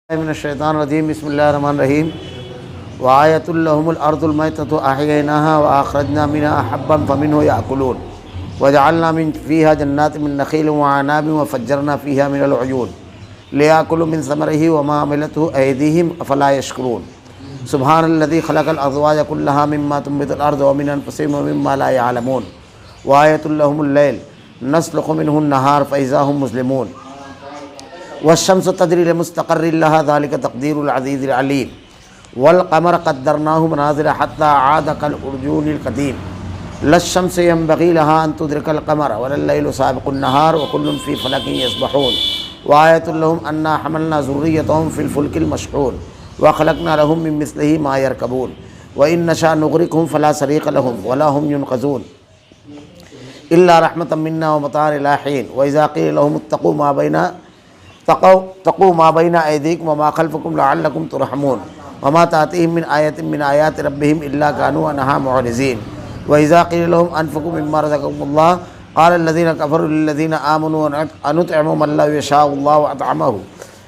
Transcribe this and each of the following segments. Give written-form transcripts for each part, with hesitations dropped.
من الشیطان الرجیم بسم اللہ الرحمن الرحیم وآیۃ لہم الارض المیتۃ احییناها واخرجنا منها حبا فمنه یأکلون وجعلنا من فیها جنات من نخیل وعناب وفجرنا فیها من العیون لیأکلوا من ثمره وما عملته ایدیہم افلا یشکرون سبحان الذی خلق الازواج کلها مما تنبت الارض ومن انفسهم ومما لا يعلمون وآیۃ لہم اللیل نسلخ منه النہار فإذا هم مسلمون والشمس تجری لمستقر لها ذلك تقدیر العزیز العلیم والقمر قدرناه منازل حتى عاد كالعرجون القدیم لا الشمس ينبغي لها ان تدرك القمر ولا الليل سابق النهار وكل في فلك يسبحون وآیۃ لهم انا حملنا ذریتهم في الفلك المشحون وخلقنا لهم من مثله ما يركبون وان نشاء نغرقهم فلا صريخ لهم ولا هم ينقذون الا رحمة منا ومتاعا الى حين واذا قيل لهم اتقوا ما بين ایدیکم وما خلفکم لعلکم ترحمون وما تأتیہم من آیۃ من آیات ربہم الا کانوا عنہا معرضین واذا قیل لهم انفقوا مما رزقکم اللہ قال الذین کفروا للذین آمنوا انطعم من لا یشاء اللہ اطعمہ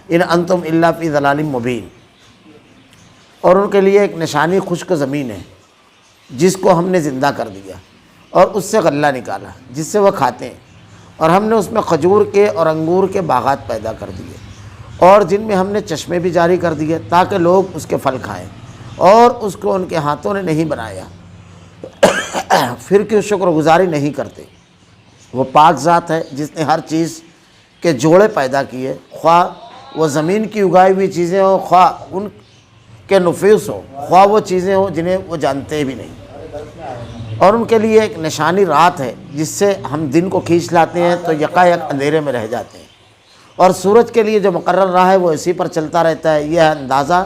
ان انتم الا فی ضلال مبین۔ اور ان کے لیے ایک نشانی خشک زمین ہے جس کو ہم نے زندہ کر دیا اور اس سے غلہ نکالا جس سے وہ کھاتے ہیں، اور ہم نے اس میں کھجور کے اور انگور کے باغات پیدا کر دیے اور جن میں ہم نے چشمے بھی جاری کر دیے تاکہ لوگ اس کے پھل کھائیں، اور اس کو ان کے ہاتھوں نے نہیں بنایا پھر کیوں شکر گزاری نہیں کرتے۔ وہ پاک ذات ہے جس نے ہر چیز کے جوڑے پیدا کیے، خواہ وہ زمین کی اگائی ہوئی چیزیں ہوں، خواہ ان کے نفوس ہوں، خواہ وہ چیزیں ہوں جنہیں وہ جانتے بھی نہیں۔ اور ان کے لیے ایک نشانی رات ہے جس سے ہم دن کو کھینچ لاتے ہیں تو یکایک اندھیرے میں رہ جاتے ہیں، اور سورج کے لیے جو مقرر رہا ہے وہ اسی پر چلتا رہتا ہے۔ یہ اندازہ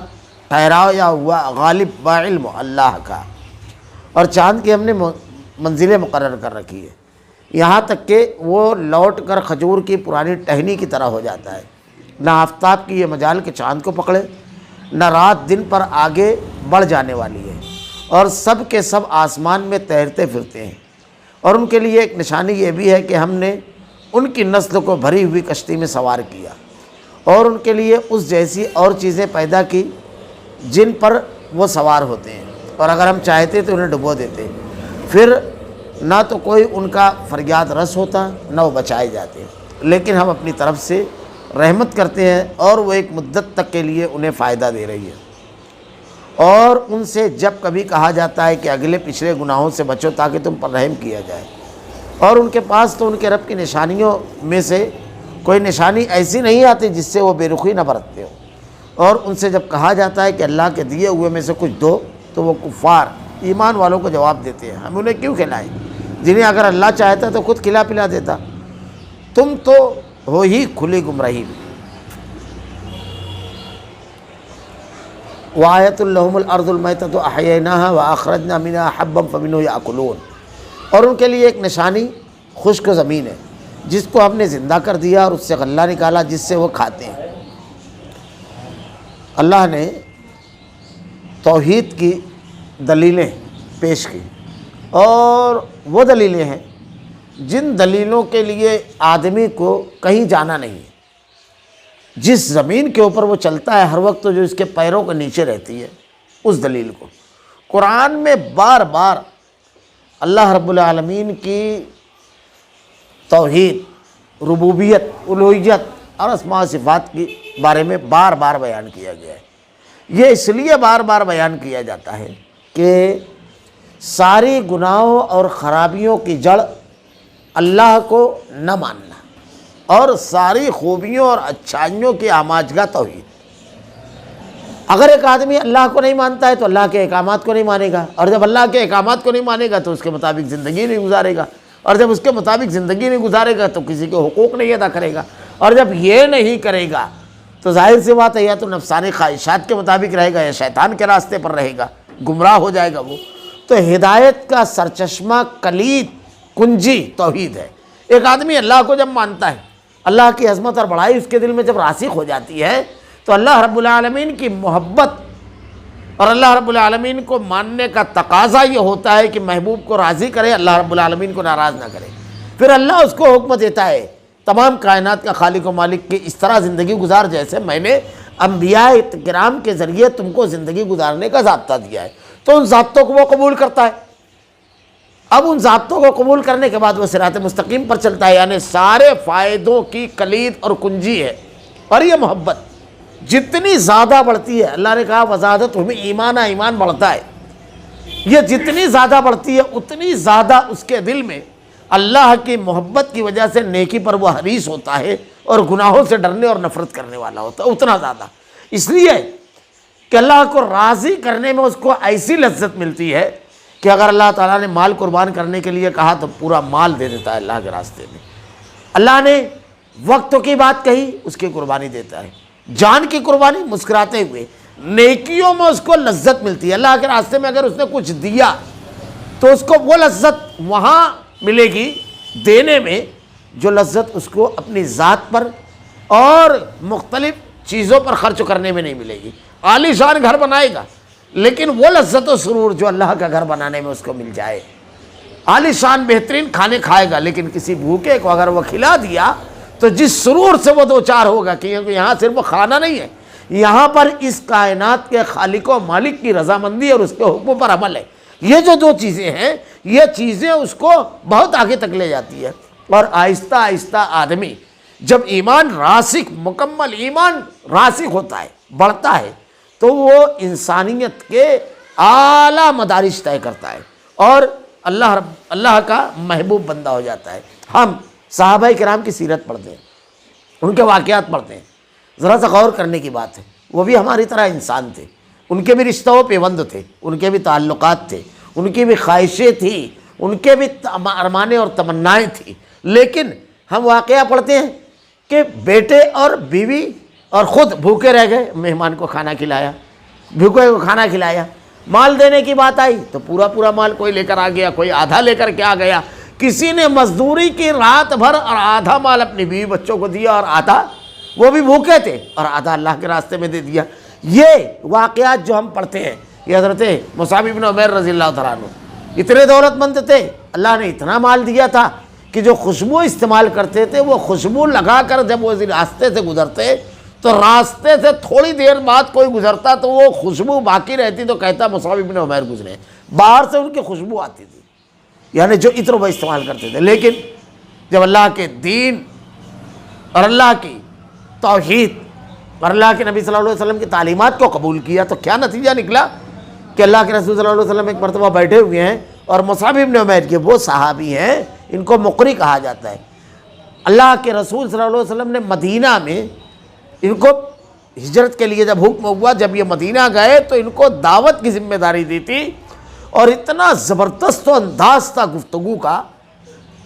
ٹھہراؤ یا ہوا غالب بعلم اللہ کا۔ اور چاند کی ہم نے منزلیں مقرر کر رکھی ہے یہاں تک کہ وہ لوٹ کر کھجور کی پرانی ٹہنی کی طرح ہو جاتا ہے، نہ آفتاب کی یہ مجال کہ چاند کو پکڑے، نہ رات دن پر آگے بڑھ جانے والی ہے، اور سب کے سب آسمان میں تیرتے پھرتے ہیں۔ اور ان کے لیے ایک نشانی یہ بھی ہے کہ ہم نے ان کی نسل کو بھری ہوئی کشتی میں سوار کیا اور ان کے لیے اس جیسی اور چیزیں پیدا کی جن پر وہ سوار ہوتے ہیں، اور اگر ہم چاہتے تو انہیں ڈبو دیتے، پھر نہ تو کوئی ان کا فریاد رس ہوتا نہ وہ بچائے جاتے، لیکن ہم اپنی طرف سے رحمت کرتے ہیں اور وہ ایک مدت تک کے لیے انہیں فائدہ دے رہی ہے۔ اور ان سے جب کبھی کہا جاتا ہے کہ اگلے پچھلے گناہوں سے بچو تاکہ تم پر رحم کیا جائے، اور ان کے پاس تو ان کے رب کی نشانیوں میں سے کوئی نشانی ایسی نہیں آتی جس سے وہ بے رخی نہ برتتے ہو، اور ان سے جب کہا جاتا ہے کہ اللہ کے دیے ہوئے میں سے کچھ دو تو وہ کفار ایمان والوں کو جواب دیتے ہیں ہم انہیں کیوں کھلائیں جنہیں اگر اللہ چاہتا تو خود کھلا پلا دیتا، تم تو ہو ہی کھلی گمراہی میں۔ وآیۃ لہم الارض المیتۃ احییناها واخرجنا منها حبا فمنه یأکلون۔ اور ان کے لیے ایک نشانی خشک زمین ہے جس کو ہم نے زندہ کر دیا اور اس سے غلہ نکالا جس سے وہ کھاتے ہیں۔ اللہ نے توحید کی دلیلیں پیش کی، اور وہ دلیلیں ہیں جن دلیلوں کے لیے آدمی کو کہیں جانا نہیں ہے، جس زمین کے اوپر وہ چلتا ہے ہر وقت جو اس کے پیروں کے نیچے رہتی ہے، اس دلیل کو قرآن میں بار بار اللہ رب العالمین کی توحید، ربوبیت، الوہیت اور اسماء و صفات کے بارے میں بار بار بیان کیا گیا ہے۔ یہ اس لیے بار بار بیان کیا جاتا ہے کہ ساری گناہوں اور خرابیوں کی جڑ اللہ کو نہ ماننا اور ساری خوبیوں اور اچھائیوں کی آماجگاہ توحید۔ اگر ایک آدمی اللہ کو نہیں مانتا ہے تو اللہ کے احکامات کو نہیں مانے گا، اور جب اللہ کے احکامات کو نہیں مانے گا تو اس کے مطابق زندگی نہیں گزارے گا، اور جب اس کے مطابق زندگی نہیں گزارے گا تو کسی کے حقوق نہیں ادا کرے گا، اور جب یہ نہیں کرے گا تو ظاہر سی بات ہے یا تو نفسانی خواہشات کے مطابق رہے گا یا شیطان کے راستے پر رہے گا، گمراہ ہو جائے گا وہ۔ تو ہدایت کا سرچشمہ، کلید، کنجی توحید ہے۔ ایک آدمی اللہ کو جب مانتا ہے، اللہ کی عظمت اور بڑائی اس کے دل میں جب راسخ ہو جاتی ہے تو اللہ رب العالمین کی محبت اور اللہ رب العالمین کو ماننے کا تقاضا یہ ہوتا ہے کہ محبوب کو راضی کرے، اللہ رب العالمین کو ناراض نہ کرے۔ پھر اللہ اس کو حکم دیتا ہے تمام کائنات کا خالق و مالک کی اس طرح زندگی گزار جیسے میں نے انبیاء کرام کے ذریعے تم کو زندگی گزارنے کا ضابطہ دیا ہے، تو ان ضابطوں کو وہ قبول کرتا ہے۔ اب ان ضابطوں کو قبول کرنے کے بعد وہ صراط مستقیم پر چلتا ہے، یعنی سارے فائدوں کی کلید اور کنجی ہے۔ اور یہ محبت جتنی زیادہ بڑھتی ہے، اللہ نے کہا وزادتہم ایمانا، ایمان بڑھتا ہے، یہ جتنی زیادہ بڑھتی ہے اتنی زیادہ اس کے دل میں اللہ کی محبت کی وجہ سے نیکی پر وہ حریص ہوتا ہے اور گناہوں سے ڈرنے اور نفرت کرنے والا ہوتا ہے، اتنا زیادہ۔ اس لیے کہ اللہ کو راضی کرنے میں اس کو ایسی لذت ملتی ہے کہ اگر اللہ تعالیٰ نے مال قربان کرنے کے لیے کہا تو پورا مال دے دیتا ہے اللہ کے راستے میں۔ اللہ نے وقت کی بات کہی، اس کی قربانی دیتا ہے، جان کی قربانی مسکراتے ہوئے۔ نیکیوں میں اس کو لذت ملتی ہے، اللہ کے راستے میں اگر اس نے کچھ دیا تو اس کو وہ لذت وہاں ملے گی دینے میں جو لذت اس کو اپنی ذات پر اور مختلف چیزوں پر خرچ کرنے میں نہیں ملے گی۔ عالی شان گھر بنائے گا لیکن وہ لذت و سرور جو اللہ کا گھر بنانے میں اس کو مل جائے، عالی شان بہترین کھانے کھائے گا لیکن کسی بھوکے کو اگر وہ کھلا دیا تو جس سرور سے وہ دو چار ہوگا، کہ یہاں صرف وہ کھانا نہیں ہے، یہاں پر اس کائنات کے خالق و مالک کی رضامندی اور اس کے حکم پر عمل ہے۔ یہ جو دو چیزیں ہیں، یہ چیزیں اس کو بہت آگے تک لے جاتی ہے۔ اور آہستہ آہستہ آدمی جب ایمان راسخ، مکمل ایمان راسخ ہوتا ہے، بڑھتا ہے، تو وہ انسانیت کے اعلیٰ مدارج طے کرتا ہے اور اللہ کا محبوب بندہ ہو جاتا ہے۔ ہم صحابہ کرام کی سیرت پڑھتے ہیں، ان کے واقعات پڑھتے ہیں، ذرا سا غور کرنے کی بات ہے، وہ بھی ہماری طرح انسان تھے، ان کے بھی رشتہ و پیوند تھے، ان کے بھی تعلقات تھے، ان کی بھی خواہشیں تھیں، ان کے بھی ارمانیں اور تمنائیں تھیں، لیکن ہم واقعہ پڑھتے ہیں کہ بیٹے اور بیوی اور خود بھوکے رہ گئے، مہمان کو کھانا کھلایا، بھوکے کو کھانا کھلایا۔ مال دینے کی بات آئی تو پورا مال کوئی لے کر آ گیا، کوئی آدھا لے کر کے آ گیا، کسی نے مزدوری کی رات بھر اور آدھا مال اپنی بیوی بچوں کو دیا اور آدھا وہ بھی بھوکے تھے اور آدھا اللہ کے راستے میں دے دیا۔ یہ واقعات جو ہم پڑھتے ہیں، یہ حضرت مصعب بن عمیر رضی اللہ تعالیٰ عنہ اتنے دولت مند تھے، اللہ نے اتنا مال دیا تھا کہ جو خوشبو استعمال کرتے تھے وہ خوشبو لگا کر جب وہ راستے سے گزرتے تو راستے سے تھوڑی دیر بعد کوئی گزرتا تو وہ خوشبو باقی رہتی تو کہتا مصعب بن عمیر گزرے، باہر سے ان کی خوشبو آتی تھی، یعنی جو عطر وہ استعمال کرتے تھے۔ لیکن جب اللہ کے دین اور اللہ کی توحید اور اللہ کے نبی صلی اللہ علیہ وسلم کی تعلیمات کو قبول کیا تو کیا نتیجہ نکلا کہ اللہ کے رسول صلی اللہ علیہ وسلم ایک مرتبہ بیٹھے ہوئے ہیں اور مصعب بن عمیر کے وہ صحابی ہیں، ان کو مقری کہا جاتا ہے، اللہ کے رسول صلی اللہ علیہ وسلم نے مدینہ میں ان کو ہجرت کے لیے جب حکم ہوا، جب یہ مدینہ گئے تو ان کو دعوت کی ذمہ داری دی تھی، اور اتنا زبردست و انداز تھا گفتگو کا،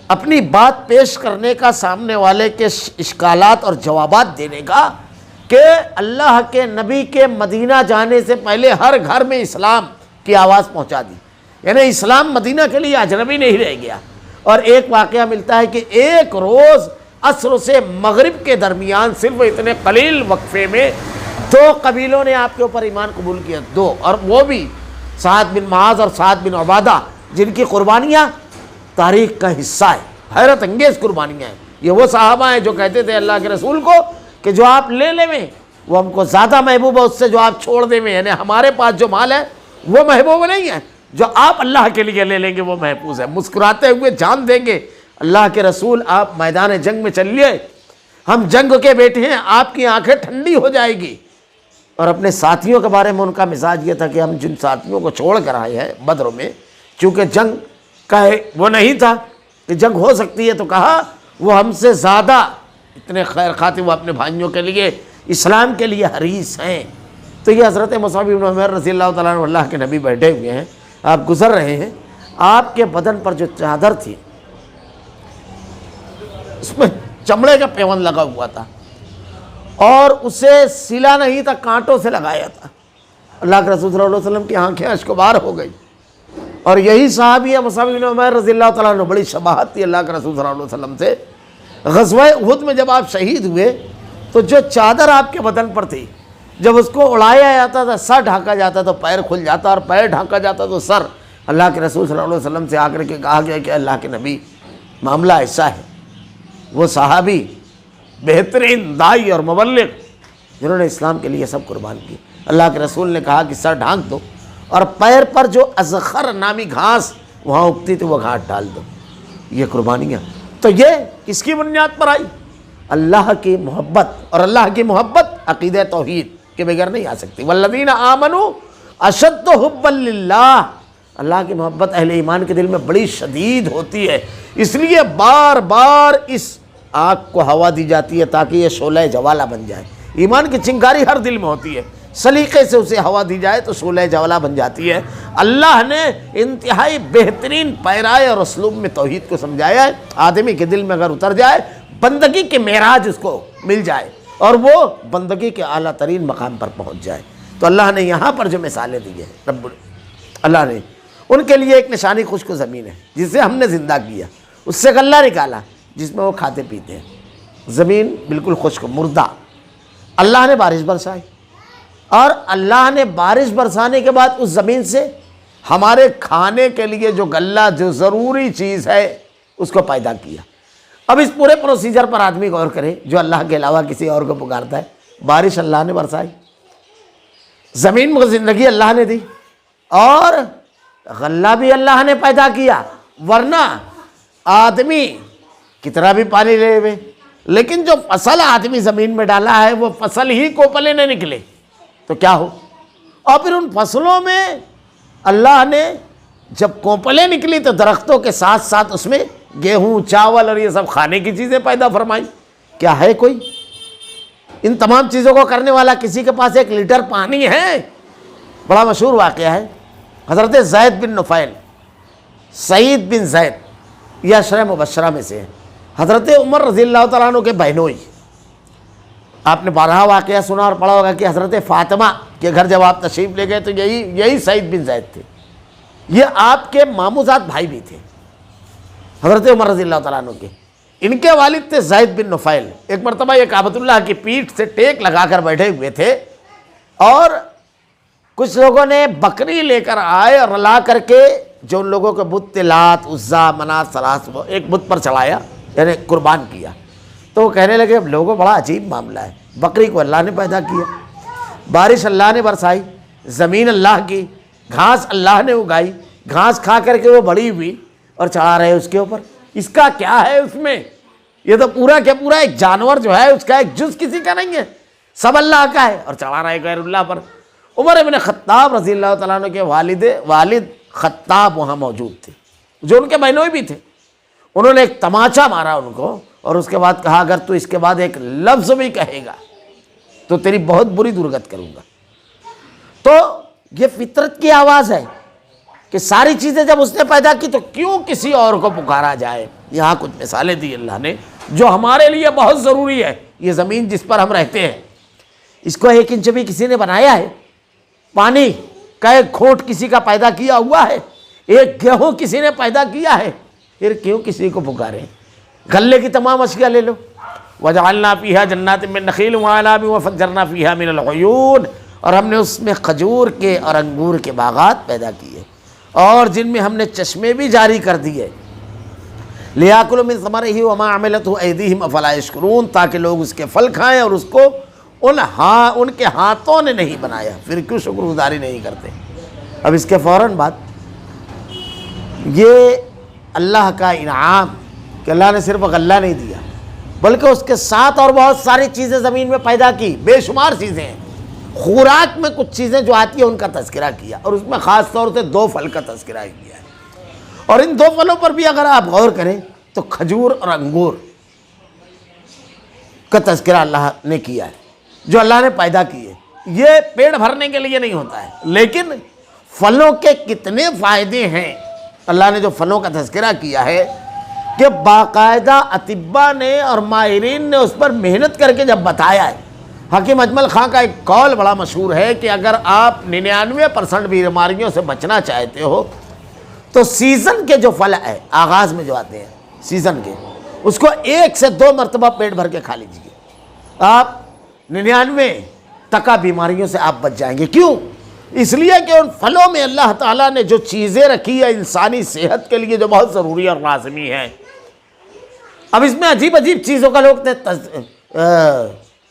اپنی بات پیش کرنے کا، سامنے والے کے اشکالات اور جوابات دینے کا، کہ اللہ کے نبی کے مدینہ جانے سے پہلے ہر گھر میں اسلام کی آواز پہنچا دی، یعنی اسلام مدینہ کے لیے اجنبی نہیں رہ گیا۔ اور ایک واقعہ ملتا ہے کہ ایک روز عصر سے مغرب کے درمیان صرف اتنے قلیل وقفے میں 2 قبیلوں نے آپ کے اوپر ایمان قبول کیا، 2، اور وہ بھی سعد بن معاذ اور سعد بن عبادہ، جن کی قربانیاں تاریخ کا حصہ ہے، حیرت انگیز قربانیاں ہیں۔ یہ وہ صحابہ ہیں جو کہتے تھے اللہ کے رسول کو کہ جو آپ لے لیں میں وہ ہم کو زیادہ محبوب ہے اس سے جو آپ چھوڑ دیں میں، یعنی ہمارے پاس جو مال ہے وہ محبوب نہیں ہے، جو آپ اللہ کے لیے لے لیں گے وہ محفوظ ہے۔ مسکراتے ہوئے جان دیں گے اللہ کے رسول آپ میدان جنگ میں چلیے، ہم جنگ کے بیٹے ہیں، آپ کی آنکھیں ٹھنڈی ہو جائے گی۔ اور اپنے ساتھیوں کے بارے میں ان کا مزاج یہ تھا کہ ہم جن ساتھیوں کو چھوڑ کر آئے ہیں بدر میں، چونکہ جنگ کا وہ نہیں تھا کہ جنگ ہو سکتی ہے، تو کہا وہ ہم سے زیادہ اتنے خیر خواہ وہ اپنے بھائیوں کے لیے، اسلام کے لیے حریص ہیں۔ تو یہ حضرت مصعب بن عمیر رضی اللہ تعالیٰ عنہ اللہ کے نبی بیٹھے ہوئے ہیں، آپ گزر رہے ہیں، آپ کے بدن پر جو چادر تھی اس میں چمڑے کا پیوند لگا ہوا تھا اور اسے سلا نہیں تھا، کانٹوں سے لگایا تھا۔ اللہ کے رسول صلی اللہ علیہ وسلم کی آنکھیں اشکبار ہو گئی، اور یہی صحابی ہے مصعب بن عمیر رضی اللہ تعالیٰ عنہ، بڑی شباہت تھی اللہ کے رسول صلی اللہ علیہ وسلم سے۔ غزوہ احد میں جب آپ شہید ہوئے تو جو چادر آپ کے بدن پر تھی، جب اس کو اڑایا جاتا تھا، سر ڈھانکا جاتا تو پیر کھل جاتا، اور پیر ڈھانکا جاتا تو سر۔ اللہ کے رسول صلی اللہ علیہ وسلم سے آ کر کے کہا گیا کہ اللہ کے نبی معاملہ ایسا ہے۔ وہ صحابی بہترین داعی اور مبلغ جنہوں نے اسلام کے لیے سب قربان کیے۔ اللہ کے رسول نے کہا کہ سر ڈھانک دو اور پیر پر جو ازخر نامی گھاس وہاں اگتی تھی وہ گھاس ڈال دو، یہ قربانیاں۔ تو یہ کس کی بنیاد پر آئی؟ اللہ کی محبت، اور اللہ کی محبت عقیدہ توحید کے بغیر نہیں آ سکتی۔ والذین آمنوا اشد حبا للہ، اللہ کی محبت اہل ایمان کے دل میں بڑی شدید ہوتی ہے، اس لیے بار بار اس آگ کو ہوا دی جاتی ہے تاکہ یہ شعلہ جوالہ بن جائے۔ ایمان کی چنگاری ہر دل میں ہوتی ہے، سلیقے سے اسے ہوا دی جائے تو شعلہ جوالہ بن جاتی ہے۔ اللہ نے انتہائی بہترین پیرائے اور اسلوب میں توحید کو سمجھایا ہے، آدمی کے دل میں اگر اتر جائے، بندگی کے معراج اس کو مل جائے اور وہ بندگی کے اعلیٰ ترین مقام پر پہنچ جائے۔ تو اللہ نے یہاں پر جو مثالیں دی ہیں، اللہ نے ان کے لیے ایک نشانی خشک زمین ہے جسے ہم نے زندہ کیا، اس سے غلہ نکالا جس میں وہ کھاتے پیتے ہیں۔ زمین بالکل خشک مردہ، اللہ نے بارش برسائی، اور اللہ نے بارش برسانے کے بعد اس زمین سے ہمارے کھانے کے لیے جو غلہ، جو ضروری چیز ہے، اس کو پیدا کیا۔ اب اس پورے پروسیجر پر آدمی غور کرے جو اللہ کے علاوہ کسی اور کو پکارتا ہے۔ بارش اللہ نے برسائی، زمین میں زندگی اللہ نے دی، اور غلہ بھی اللہ نے پیدا کیا، ورنہ آدمی کتنا بھی پانی لے ہوئے، لیکن جو فصل آدمی زمین میں ڈالا ہے وہ فصل ہی کوپلے نہ نکلے تو کیا ہو؟ اور پھر ان فصلوں میں اللہ نے جب کوپلیں نکلی تو درختوں کے ساتھ ساتھ اس میں گیہوں، چاول اور یہ سب کھانے کی چیزیں پیدا فرمائی۔ کیا ہے کوئی ان تمام چیزوں کو کرنے والا؟ کسی کے پاس 1 لیٹر پانی ہے؟ بڑا مشہور واقعہ ہے، حضرت زید بن نفیل، سعید بن زید، یہ عشرہ مبشرہ میں سے ہے، حضرت عمر رضی اللہ تعالیٰ عنہ کے بہنوئی۔ آپ نے بارہا واقعہ سنا اور پڑھا ہوگا کہ حضرت فاطمہ کے گھر جب آپ تشریف لے گئے تو یہی سعید بن زید تھے، یہ آپ کے ماموزاد بھائی بھی تھے حضرت عمر رضی اللہ تعالیٰ عنہ کے۔ ان کے والد تھے زید بن نفیل۔ ایک مرتبہ یہ کعبۃ اللہ کی پیٹھ سے ٹیک لگا کر بیٹھے ہوئے تھے، اور کچھ لوگوں نے بکری لے کر آئے اور لا کر کے جو ان لوگوں کے بت تھے، لات، عزا، منات، سلاس، وہ ایک بت پر چڑھایا، یعنی قربان کیا۔ تو وہ کہنے لگے اب لوگوں بڑا عجیب معاملہ ہے، بکری کو اللہ نے پیدا کیا، بارش اللہ نے برسائی، زمین اللہ کی، گھاس اللہ نے اگائی، گھاس کھا کر کے وہ بڑی ہوئی اور چڑھا رہے اس کے اوپر، اس کا کیا ہے اس میں؟ یہ تو پورا کے پورا ایک جانور جو ہے اس کا ایک جز کسی کا نہیں ہے، سب اللہ کا ہے، اور چڑھا رہے غیر اللہ پر۔ عمر ابن خطاب رضی اللہ تعالیٰ عنہ کے والد خطاب وہاں موجود تھے، جو ان کے بہنوئی بھی تھے۔ انہوں نے ایک تماچا مارا ان کو، اور اس کے بعد کہا اگر تو اس کے بعد ایک لفظ بھی کہے گا تو تیری بہت بری درگت کروں گا۔ تو یہ فطرت کی آواز ہے کہ ساری چیزیں جب اس نے پیدا کی تو کیوں کسی اور کو پکارا جائے۔ یہاں کچھ مثالیں دی اللہ نے جو ہمارے لیے بہت ضروری ہے۔ یہ زمین جس پر ہم رہتے ہیں، اس کو 1 انچ بھی کسی نے بنایا ہے؟ پانی کا 1 گھونٹ کسی کا پیدا کیا ہوا ہے؟ 1 گیہوں کسی نے پیدا کیا ہے؟ پھر کیوں کسی کو پکارے؟ غلے کی تمام اشیاء لے لو، وَجَعَلْنَا فِيهَا جَنَّاتٍ مِّن نَخِيلٍ وَأَعْنَابٍ وَفَجَّرْنَا فِيهَا مِنَ الْعُيُونِ، اور ہم نے اس میں کھجور کے اور انگور کے باغات پیدا کیے، اور جن میں ہم نے چشمے بھی جاری کر دیے، لِيَأْكُلُوا مِن ثَمَرِهِ وَمَا عَمِلَتْهُ أَيْدِيهِمْ أَفَلَا يَشْكُرُونَ، تاکہ لوگ اس کے پھل کھائیں اور اس کو ان کے ہاتھوں نے نہیں بنایا، پھر کیوں شکر گزاری نہیں کرتے۔ اب اس کے فوراً بعد یہ اللہ کا انعام کہ اللہ نے صرف غلہ نہیں دیا بلکہ اس کے ساتھ اور بہت ساری چیزیں زمین میں پیدا کی، بے شمار چیزیں ہیں۔ خوراک میں کچھ چیزیں جو آتی ہیں ان کا تذکرہ کیا، اور اس میں خاص طور سے 2 پھل کا تذکرہ کیا ہے، اور ان 2 پھلوں پر بھی اگر آپ غور کریں تو کھجور اور انگور کا تذکرہ اللہ نے کیا ہے جو اللہ نے پیدا کیے۔ یہ پیڑ بھرنے کے لیے نہیں ہوتا ہے، لیکن پھلوں کے کتنے فائدے ہیں۔ اللہ نے جو پھلوں کا تذکرہ کیا ہے کہ باقاعدہ اطباء نے اور ماہرین نے اس پر محنت کر کے جب بتایا ہے۔ حکیم اجمل خان کا ایک قول بڑا مشہور ہے کہ اگر آپ 99% بیماریوں سے بچنا چاہتے ہو تو سیزن کے جو پھل ہے، آغاز میں جو آتے ہیں سیزن کے، اس کو 1 سے 2 مرتبہ پیٹ بھر کے کھا لیجیے، آپ 99% بیماریوں سے آپ بچ جائیں گے۔ کیوں؟ اس لیے کہ ان پھلوں میں اللہ تعالیٰ نے جو چیزیں رکھی ہے انسانی صحت کے لیے جو بہت ضروری اور لازمی ہے۔ اب اس میں عجیب عجیب چیزوں کا لوگ نے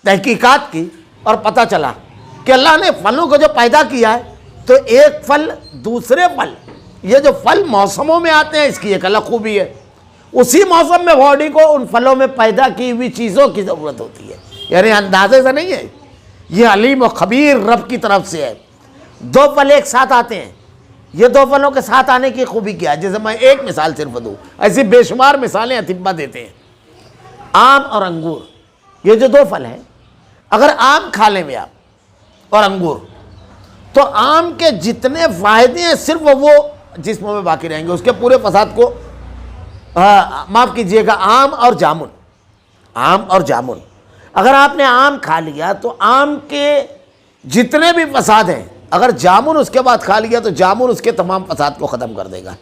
تحقیقات کی، اور پتہ چلا کہ اللہ نے پھلوں کو جو پیدا کیا ہے تو ایک پھل دوسرے پھل، یہ جو پھل موسموں میں آتے ہیں اس کی ایک الگ خوبی ہے، اسی موسم میں باڈی کو ان پھلوں میں پیدا کی ہوئی چیزوں کی ضرورت ہوتی ہے، یعنی اندازے سے نہیں ہے، یہ علیم و خبیر رب کی طرف سے ہے۔ دو پھل ایک ساتھ آتے ہیں، یہ دو پھلوں کے ساتھ آنے کی خوبی کیا ہے؟ جیسے میں ایک مثال صرف دوں، ایسی بے شمار مثالیں اطباء دیتے ہیں۔ آم اور انگور، یہ جو دو پھل ہیں، اگر آم کھا لیں گے آپ اور انگور، تو آم کے جتنے فائدے ہیں صرف وہ جسموں میں باقی رہیں گے، اس کے پورے فساد کو معاف کیجئے گا۔ آم اور جامن، اگر آپ نے آم کھا لیا تو آم کے جتنے بھی فساد ہیں، اگر جامن اس کے بعد کھا لیا تو جامن اس کے تمام فساد کو ختم کر دے گا،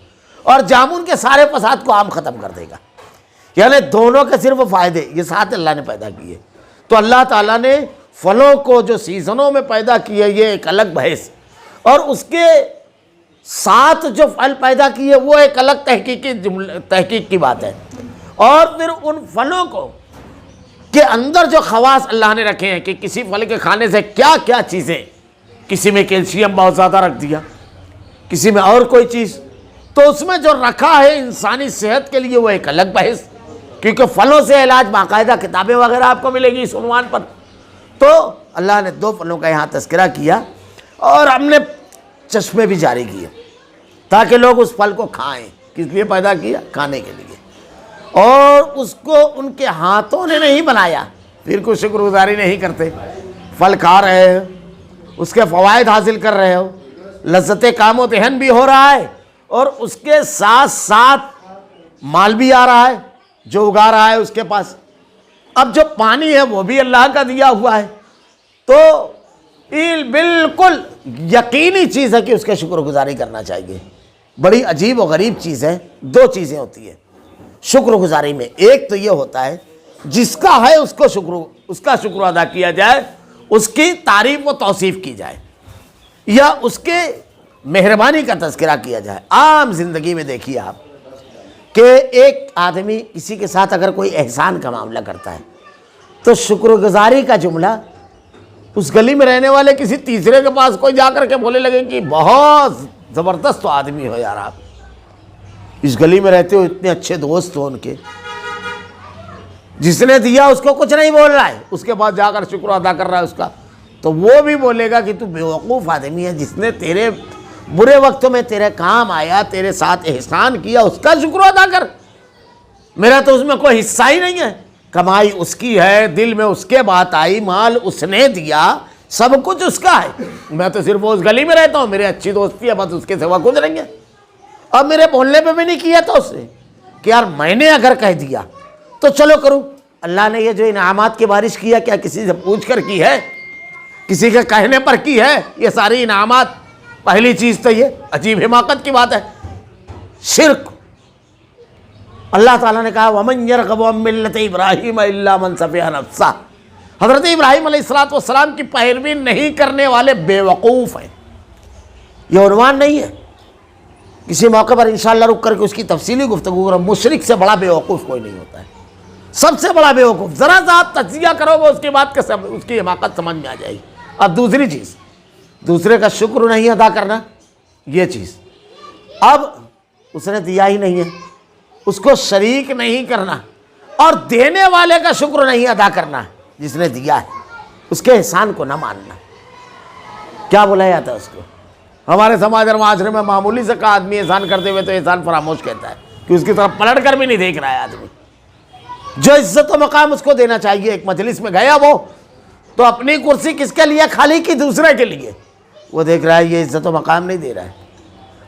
اور جامن کے سارے فساد کو آم ختم کر دے گا۔ یعنی دونوں کے صرف فائدے یہ ساتھ اللہ نے پیدا کیے۔ تو اللہ تعالیٰ نے پھلوں کو جو سیزنوں میں پیدا کیے یہ ایک الگ بحث، اور اس کے ساتھ جو پھل پیدا کیے وہ ایک الگ تحقیق کی بات ہے۔ اور پھر ان پھلوں کو کے اندر جو خواص اللہ نے رکھے ہیں کہ کسی پھل کے کھانے سے کیا کیا چیزیں، کسی میں کیلشیم بہت زیادہ رکھ دیا، کسی میں اور کوئی چیز، تو اس میں جو رکھا ہے انسانی صحت کے لیے وہ ایک الگ بحث، کیونکہ پھلوں سے علاج باقاعدہ کتابیں وغیرہ آپ کو ملے گی اس عنوان پر۔ تو اللہ نے دو پھلوں کا یہاں تذکرہ کیا، اور ہم نے چشمے بھی جاری کیے تاکہ لوگ اس پھل کو کھائیں۔ کس لیے پیدا کیا؟ کھانے کے لیے، اور اس کو ان کے ہاتھوں نے نہیں بنایا، پھر کوئی شکر گزاری نہیں کرتے۔ پھل کھا رہے ہو، اس کے فوائد حاصل کر رہے ہو، لذت کام و دہن بھی ہو رہا ہے، اور اس کے ساتھ ساتھ مال بھی آ رہا ہے جو اگا رہا ہے اس کے پاس۔ اب جو پانی ہے وہ بھی اللہ کا دیا ہوا ہے، تو بالکل یقینی چیز ہے کہ اس کے شکر گزاری کرنا چاہیے۔ بڑی عجیب و غریب چیز ہے، دو چیزیں ہوتی ہیں شکر گزاری میں۔ ایک تو یہ ہوتا ہے جس کا ہے اس کا شکر ادا کیا جائے، اس کی تعریف و توصیف کی جائے، یا اس کے مہربانی کا تذکرہ کیا جائے۔ عام زندگی میں دیکھیے آپ کہ ایک آدمی کسی کے ساتھ اگر کوئی احسان کا معاملہ کرتا ہے تو شکر گزاری کا جملہ اس گلی میں رہنے والے کسی تیسرے کے پاس کوئی جا کر کے بولے لگے کہ بہت زبردست تو آدمی ہو یار، آپ اس گلی میں رہتے ہو، اتنے اچھے دوست ہو ان کے، جس نے دیا اس کو کچھ نہیں بول رہا ہے، اس کے بعد جا کر شکر ادا کر رہا ہے اس کا، تو وہ بھی بولے گا کہ تو بیوقوف آدمی ہے، جس نے تیرے برے وقتوں میں تیرے کام آیا، تیرے ساتھ احسان کیا، اس کا شکر ادا کر، میرا تو اس میں کوئی حصہ ہی نہیں ہے۔ کمائی اس کی ہے، دل میں اس کے بات آئی، مال اس نے دیا، سب کچھ اس کا ہے، میں تو صرف اس گلی میں رہتا ہوں، میرے اچھی دوستی ہے، بس اس کے سوا کچھ نہیں ہے، اور میرے بولنے پہ بھی نہیں کیا تھا اس سے کہ یار میں نے اگر کہہ دیا تو چلو کروں۔ اللہ نے یہ جو انعامات کی بارش کی ہے کیا کسی سے پوچھ کر کی ہے؟ کسی کے کہنے پر کی ہے یہ ساری انعامات؟ پہلی چیز تو یہ عجیب حماقت کی بات ہے، شرک۔ اللہ تعالیٰ نے کہا وَمَنْ يَرْغَبُ عَنْ مِلَّةِ إِبْرَاهِيمَ إِلَّا مَنْ سَفِهَ نَفْسَهُ، حضرت ابراہیم علیہ السلام کی پیروی نہیں کرنے والے بے وقوف ہیں۔ یہ عنوان نہیں ہے، کسی موقع پر انشاءاللہ رک کر کے اس کی تفصیلی گفتگو کرو۔ مشرک سے بڑا بے وقوف کوئی نہیں ہوتا ہے، سب سے بڑا بے وقوف، ذرا سا آپ تجزیہ کرو گے اس کی بات اس کی حماقت سمجھ میں آ جائے گی۔ اب دوسری چیز، دوسرے کا شکر نہیں ادا کرنا، یہ چیز، اب اس نے دیا ہی نہیں ہے، اس کو شریک نہیں کرنا، اور دینے والے کا شکر نہیں ادا کرنا جس نے دیا ہے، اس کے احسان کو نہ ماننا۔ کیا بولا جاتا ہے اس کو؟ ہمارے سماج اور معاشرے میں معمولی سے کا آدمی احسان کرتے ہوئے تو احسان فراموش کہتا ہے کہ اس کی طرف پلٹ کر بھی نہیں دیکھ رہا ہے آدمی۔ جو عزت و مقام اس کو دینا چاہیے، ایک مجلس میں گیا وہ تو اپنی کرسی کس کے لیے خالی کی؟ دوسرے کے لیے، وہ دیکھ رہا ہے یہ عزت و مقام نہیں دے رہا ہے،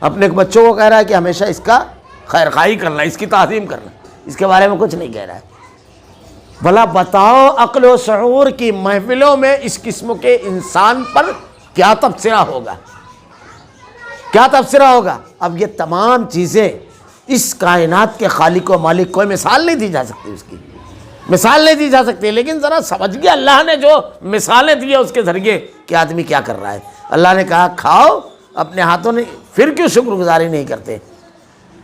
اپنے بچوں کو کہہ رہا ہے کہ ہمیشہ اس کا خیر خواہی کرنا، اس کی تعظیم کرنا، اس کے بارے میں کچھ نہیں کہہ رہا ہے۔ بھلا بتاؤ عقل و شعور کی محفلوں میں اس قسم کے انسان پر کیا تبصرہ ہوگا، کیا تبصرہ ہوگا؟ اب یہ تمام چیزیں اس کائنات کے خالق و مالک، کوئی مثال نہیں دی جا سکتی، اس کی مثال نہیں دی جا سکتی، لیکن ذرا سمجھ گیا اللہ نے جو مثالیں دی ہیں اس کے ذریعے کہ آدمی کیا کر رہا ہے۔ اللہ نے کہا کھاؤ اپنے ہاتھوں نے، پھر کیوں شکر گزاری نہیں کرتے؟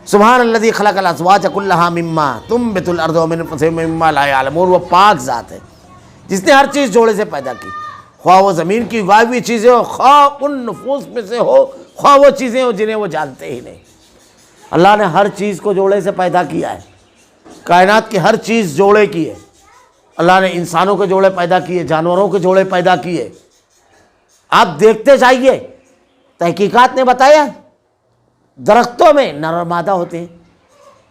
سبحان الذی خلق الازواج کلھا مما تنبت الارض من انفسهم مما لا یعلمون، وہ پاک ذات ہے جس نے ہر چیز جوڑے سے پیدا کی، خواہ وہ زمین کی اگائی ہوئی چیزیں ہو، خواہ ان نفوس میں سے ہو، خواہ وہ چیزیں ہو جنہیں وہ جانتے ہی نہیں۔ اللہ نے ہر چیز کو جوڑے سے پیدا کیا ہے، کائنات کی ہر چیز جوڑے کی ہے۔ اللہ نے انسانوں کے جوڑے پیدا کیے، جانوروں کے جوڑے پیدا کیے۔ آپ دیکھتے جائیے، تحقیقات نے بتایا درختوں میں نر اور مادہ ہوتے ہیں۔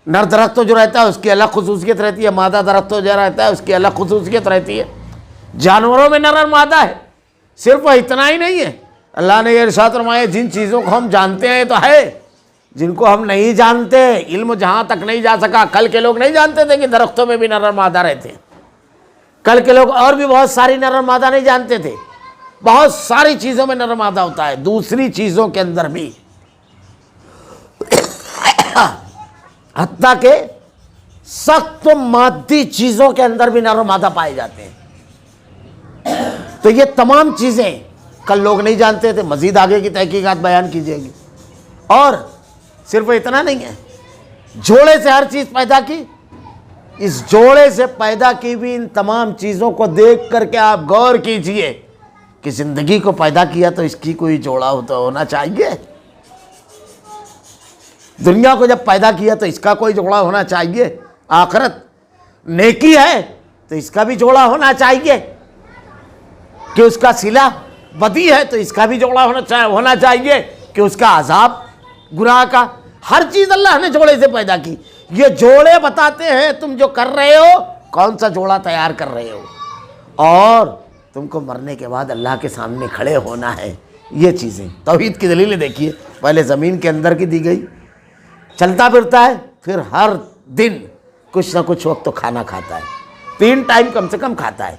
نر درخت جو رہتا ہے اس کی الگ خصوصیت رہتی ہے، مادہ درخت جو رہتا ہے اس کی الگ خصوصیت رہتی ہے۔ جانوروں میں نر اور مادہ ہے۔ صرف اتنا ہی نہیں ہے، اللہ نے یہ ارشاد فرمایا جن چیزوں کو ہم جانتے ہیں تو ہے، جن کو ہم نہیں جانتے، علم جہاں تک نہیں جا سکا۔ کل کے لوگ نہیں جانتے تھے کہ درختوں میں بھی نر اور مادہ رہتے ہیں۔ کل کے لوگ اور بھی بہت ساری نر اور مادہ نہیں جانتے تھے۔ بہت ساری چیزوں میں نر اور مادہ ہوتا ہے، دوسری چیزوں کے اندر بھی، حتیٰ کہ سخت مادی چیزوں کے اندر بھی نر و مادہ پائے جاتے ہیں۔ تو یہ تمام چیزیں کل لوگ نہیں جانتے تھے، مزید آگے کی تحقیقات بیان کیجیے گی۔ اور صرف اتنا نہیں ہے، جوڑے سے ہر چیز پیدا کی، اس جوڑے سے پیدا کی بھی ان تمام چیزوں کو دیکھ کر کے آپ غور کیجئے کہ زندگی کو پیدا کیا تو اس کی کوئی جوڑا ہونا چاہیے۔ دنیا کو جب پیدا کیا تو اس کا کوئی جوڑا ہونا چاہیے۔ آخرت نیکی ہے تو اس کا بھی جوڑا ہونا چاہیے کہ اس کا صلہ، بدی ہے تو اس کا بھی جوڑا ہونا چاہیے کہ اس کا عذاب، گناہ کا۔ ہر چیز اللہ نے جوڑے سے پیدا کی۔ یہ جوڑے بتاتے ہیں تم جو کر رہے ہو کون سا جوڑا تیار کر رہے ہو، اور تم کو مرنے کے بعد اللہ کے سامنے کھڑے ہونا ہے۔ یہ چیزیں توحید کی دلیلیں دیکھیے، پہلے زمین کے اندر کی دی گئی، چلتا پھرتا ہے، پھر ہر دن کچھ نہ کچھ وقت تو کھانا کھاتا ہے، 3 ٹائم کم سے کم کھاتا ہے،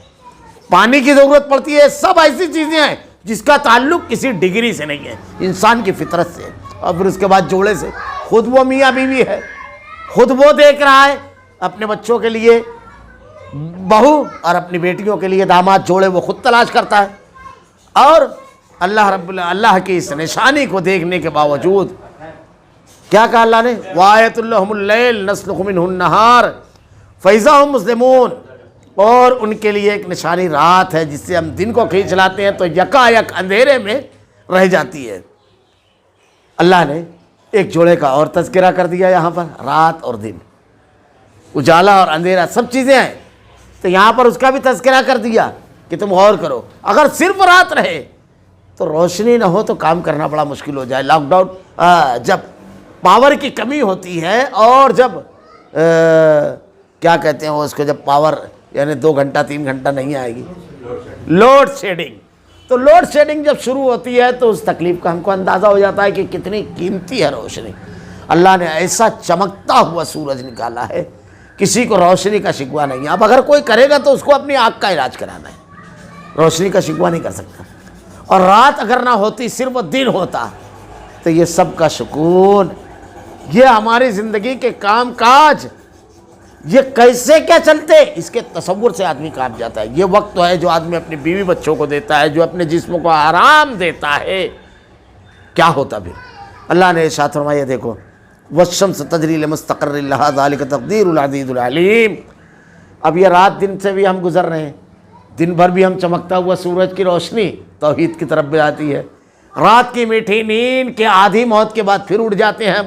پانی کی ضرورت پڑتی ہے۔ سب ایسی چیزیں ہیں جس کا تعلق کسی ڈگری سے نہیں ہے، انسان کی فطرت سے ہے۔ اور پھر اس کے بعد جوڑے سے، خود وہ میاں بیوی ہے، خود وہ دیکھ رہا ہے اپنے بچوں کے لیے بہو اور اپنی بیٹیوں کے لیے داماد، جوڑے وہ خود تلاش کرتا ہے۔ اور اللہ کی اس نشانی کو دیکھنے کے باوجود کیا کہا اللہ نے؟ وَآیَةٌ لَهُمُ اللَّيْلُ نَسْلُخُ مِنْهُ النَّهَارَ فَإِذَا هُمْ مُسْلِمُونَ، اور ان کے لیے ایک نشانی رات ہے جس سے ہم دن کو کھینچ لاتے ہیں تو یکا یک اندھیرے میں رہ جاتی ہے۔ اللہ نے ایک جوڑے کا اور تذکرہ کر دیا یہاں پر، رات اور دن، اجالا اور اندھیرا سب چیزیں ہیں، تو یہاں پر اس کا بھی تذکرہ کر دیا کہ تم غور کرو۔ اگر صرف رات رہے تو روشنی نہ ہو تو کام کرنا بڑا مشکل ہو جائے۔ لاک ڈاؤن جب پاور کی کمی ہوتی ہے، اور جب کیا کہتے ہیں وہ اس کو، جب پاور یعنی 2 گھنٹہ 3 گھنٹہ نہیں آئے گی، لوڈ شیڈنگ، تو لوڈ شیڈنگ جب شروع ہوتی ہے تو اس تکلیف کا ہم کو اندازہ ہو جاتا ہے کہ کتنی قیمتی ہے روشنی۔ اللہ نے ایسا چمکتا ہوا سورج نکالا ہے، کسی کو روشنی کا شکوہ نہیں ہے۔ اب اگر کوئی کرے گا تو اس کو اپنی آنکھ کا علاج کرانا ہے، روشنی کا شکوہ نہیں کر سکتا۔ اور رات اگر نہ ہوتی، صرف دن ہوتا، تو یہ سب کا سکون، یہ ہماری زندگی کے کام کاج، یہ کیسے کیا چلتے، اس کے تصور سے آدمی کانپ جاتا ہے۔ یہ وقت تو ہے جو آدمی اپنی بیوی بچوں کو دیتا ہے، جو اپنے جسم کو آرام دیتا ہے، کیا ہوتا پھر؟ اللہ نے ارشاد فرمایا، دیکھو والشمس تجری لمستقر لہا ذالک تقدیر العزیز العلیم۔ اب یہ رات دن سے بھی ہم گزر رہے ہیں، دن بھر بھی ہم چمکتا ہوا سورج کی روشنی توحید کی طرف بھی آتی ہے، رات کی میٹھی نیند کے آدھی موت کے بعد پھر اٹھ جاتے ہیں ہم،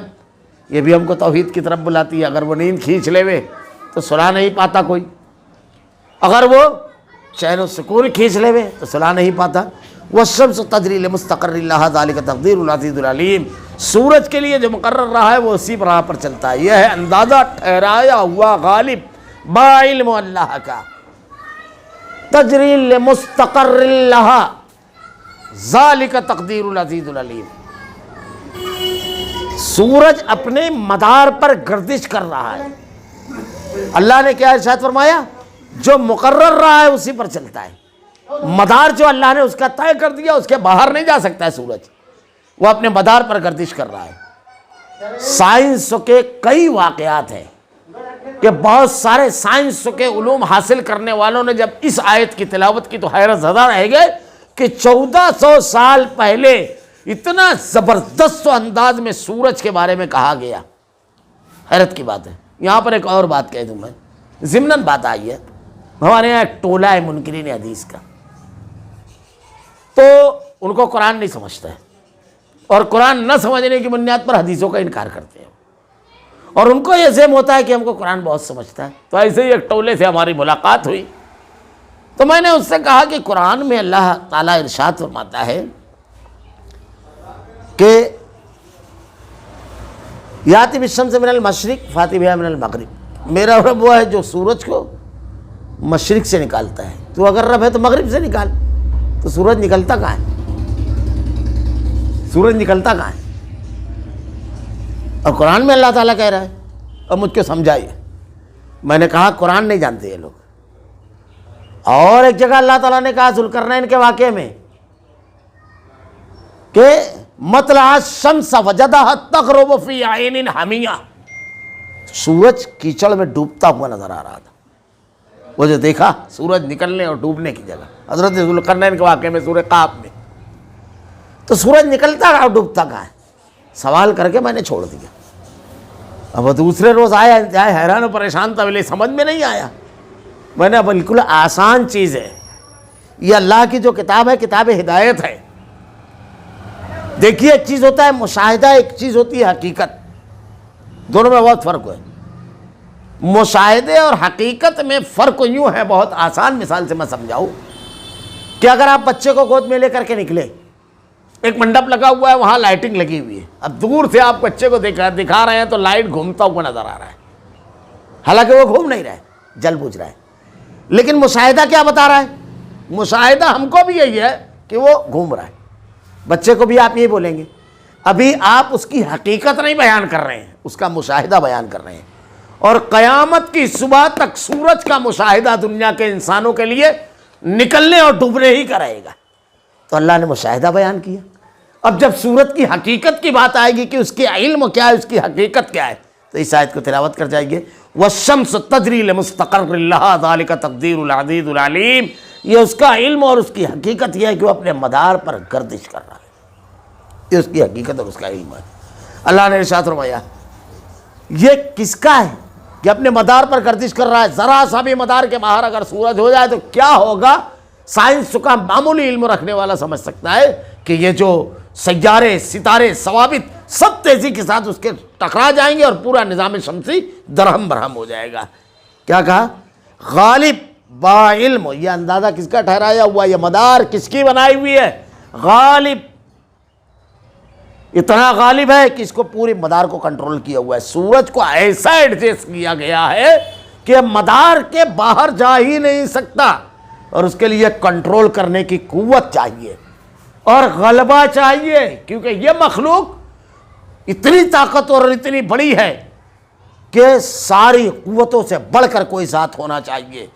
یہ بھی ہم کو توحید کی طرف بلاتی ہے۔ اگر وہ نیند کھینچ لے وے تو سلا نہیں پاتا کوئی، اگر وہ چین و سکون کھینچ لے وے تو سلا نہیں پاتا۔ والشمس تجری لمستقر لہا ذالک تقدیر العزیز العلیم، سورج کے لیے جو مقرر رہا ہے وہ اسی راہ پر چلتا ہے۔ یہ ہے اندازہ ٹھہرایا ہوا غالب با علم اللہ کا، تجری لمستقر لہا ذالک تقدیر العزیز العلیم۔ سورج اپنے مدار پر گردش کر رہا ہے، اللہ نے کیا ارشاد فرمایا؟ جو مقرر رہا ہے اسی پر چلتا ہے۔ مدار جو اللہ نے اس کا طے کر دیا، اس کے باہر نہیں جا سکتا ہے سورج، وہ اپنے مدار پر گردش کر رہا ہے۔ سائنس کے کئی واقعات ہیں کہ بہت سارے سائنس کے علوم حاصل کرنے والوں نے جب اس آیت کی تلاوت کی تو حیرت زدہ رہ گئے کہ 1400 سال پہلے اتنا زبردست انداز میں سورج کے بارے میں کہا گیا، حیرت کی بات ہے۔ یہاں پر ایک اور بات کہہ دوں میں، ضمناً بات آئی ہے، ہمارے یہاں ایک ٹولہ ہے منکرین حدیث کا، تو ان کو قرآن نہیں سمجھتا ہے، اور قرآن نہ سمجھنے کی بنیاد پر حدیثوں کا انکار کرتے ہیں، اور ان کو یہ ذہن ہوتا ہے کہ ہم کو قرآن بہت سمجھتا ہے۔ تو ایسے ہی ایک ٹولے سے ہماری ملاقات ہوئی، تو میں نے اس سے کہا کہ قرآن میں اللہ تعالیٰ ارشاد فرماتا ہے کہ یاتی بالشمس من المشرق فاتی بہا من المغرب، میرا رب وہ ہے جو سورج کو مشرق سے نکالتا ہے، تو اگر رب ہے تو مغرب سے نکال۔ تو سورج نکلتا کہاں ہے؟ سورج نکلتا کہاں ہے؟ اور قرآن میں اللہ تعالیٰ کہہ رہا ہے، اور مجھ کو سمجھائیے۔ میں نے کہا قرآن نہیں جانتے یہ لوگ۔ اور ایک جگہ اللہ تعالیٰ نے کہا ذوالقرنین کے واقعے میں کہ مطلع الشمس وجدها تغرب فی عین حمیہ، سورج کیچڑ میں ڈوبتا ہوا نظر آ رہا تھا۔ وہ جو دیکھا سورج نکلنے اور ڈوبنے کی جگہ، حضرت ذوالقرنین کے واقعے میں سورہ قاف میں، تو سورج نکلتا اور ڈوبتا کہاں ہے؟ سوال کر کے میں نے چھوڑ دیا۔ اب وہ دوسرے روز آیا، انتہائی حیران و پریشان تھا، بولے سمجھ میں نہیں آیا۔ میں نے بالکل آسان چیز ہے، یہ اللہ کی جو کتاب ہے کتاب ہدایت ہے۔ دیکھیے ایک چیز ہوتا ہے مشاہدہ، ایک چیز ہوتی ہے حقیقت، دونوں میں بہت فرق ہے۔ مشاہدے اور حقیقت میں فرق یوں ہے، بہت آسان مثال سے میں سمجھاؤں کہ اگر آپ بچے کو گود میں لے کر کے نکلے، ایک منڈپ لگا ہوا ہے، وہاں لائٹنگ لگی ہوئی ہے، اب دور سے آپ بچے کو دکھا رہے ہیں تو لائٹ گھومتا ہوا نظر آ رہا ہے، حالانکہ وہ گھوم نہیں رہا ہے، جل بجھ رہا ہے، لیکن مشاہدہ کیا بتا رہا ہے؟ مشاہدہ ہم کو بھی یہی ہے کہ وہ گھوم رہا ہے۔ بچے کو بھی آپ یہ بولیں گے، ابھی آپ اس کی حقیقت نہیں بیان کر رہے ہیں، اس کا مشاہدہ بیان کر رہے ہیں، اور قیامت کی صبح تک سورج کا مشاہدہ دنیا کے انسانوں کے لیے نکلنے اور ڈوبنے ہی کا رہے گا۔ تو اللہ نے مشاہدہ بیان کیا۔ اب جب سورج کی حقیقت کی بات آئے گی کہ اس کے علم کیا ہے، اس کی حقیقت کیا ہے، تو اس آیت کو تلاوت کر جائیں گے، وَالشَّمْسُ تَجْرِي لِمُسْتَقَرٍّ لَهَا ذَلِكَ تَقْدِيرُ الْعَزِيزُ الْعَلِيمُ، یہ اس کا علم اور اس کی حقیقت یہ ہے کہ وہ اپنے مدار پر گردش کر رہا ہے، یہ اس کی حقیقت اور اس کا علم ہے۔ اللہ نے ارشاد فرمایا یہ کس کا ہے کہ اپنے مدار پر گردش کر رہا ہے؟ ذرا سا بھی مدار کے باہر اگر سورج ہو جائے تو کیا ہوگا؟ سائنس کا معمولی علم رکھنے والا سمجھ سکتا ہے کہ یہ جو سیارے، ستارے، ثوابت سب تیزی کے ساتھ اس کے ٹکرا جائیں گے اور پورا نظام شمسی درہم برہم ہو جائے گا۔ کیا کہا؟ غالب با علم، یہ اندازہ کس کا ٹھہرایا ہوا؟ یہ مدار کس کی بنائی ہوئی ہے؟ غالب، اتنا غالب ہے کہ اس کو پوری مدار کو کنٹرول کیا ہوا ہے۔ سورج کو ایسا ایڈجسٹ کیا گیا ہے کہ مدار کے باہر جا ہی نہیں سکتا، اور اس کے لیے کنٹرول کرنے کی قوت چاہیے اور غلبہ چاہیے، کیونکہ یہ مخلوق اتنی طاقتور اور اتنی بڑی ہے کہ ساری قوتوں سے بڑھ کر کوئی ذات ہونا چاہیے،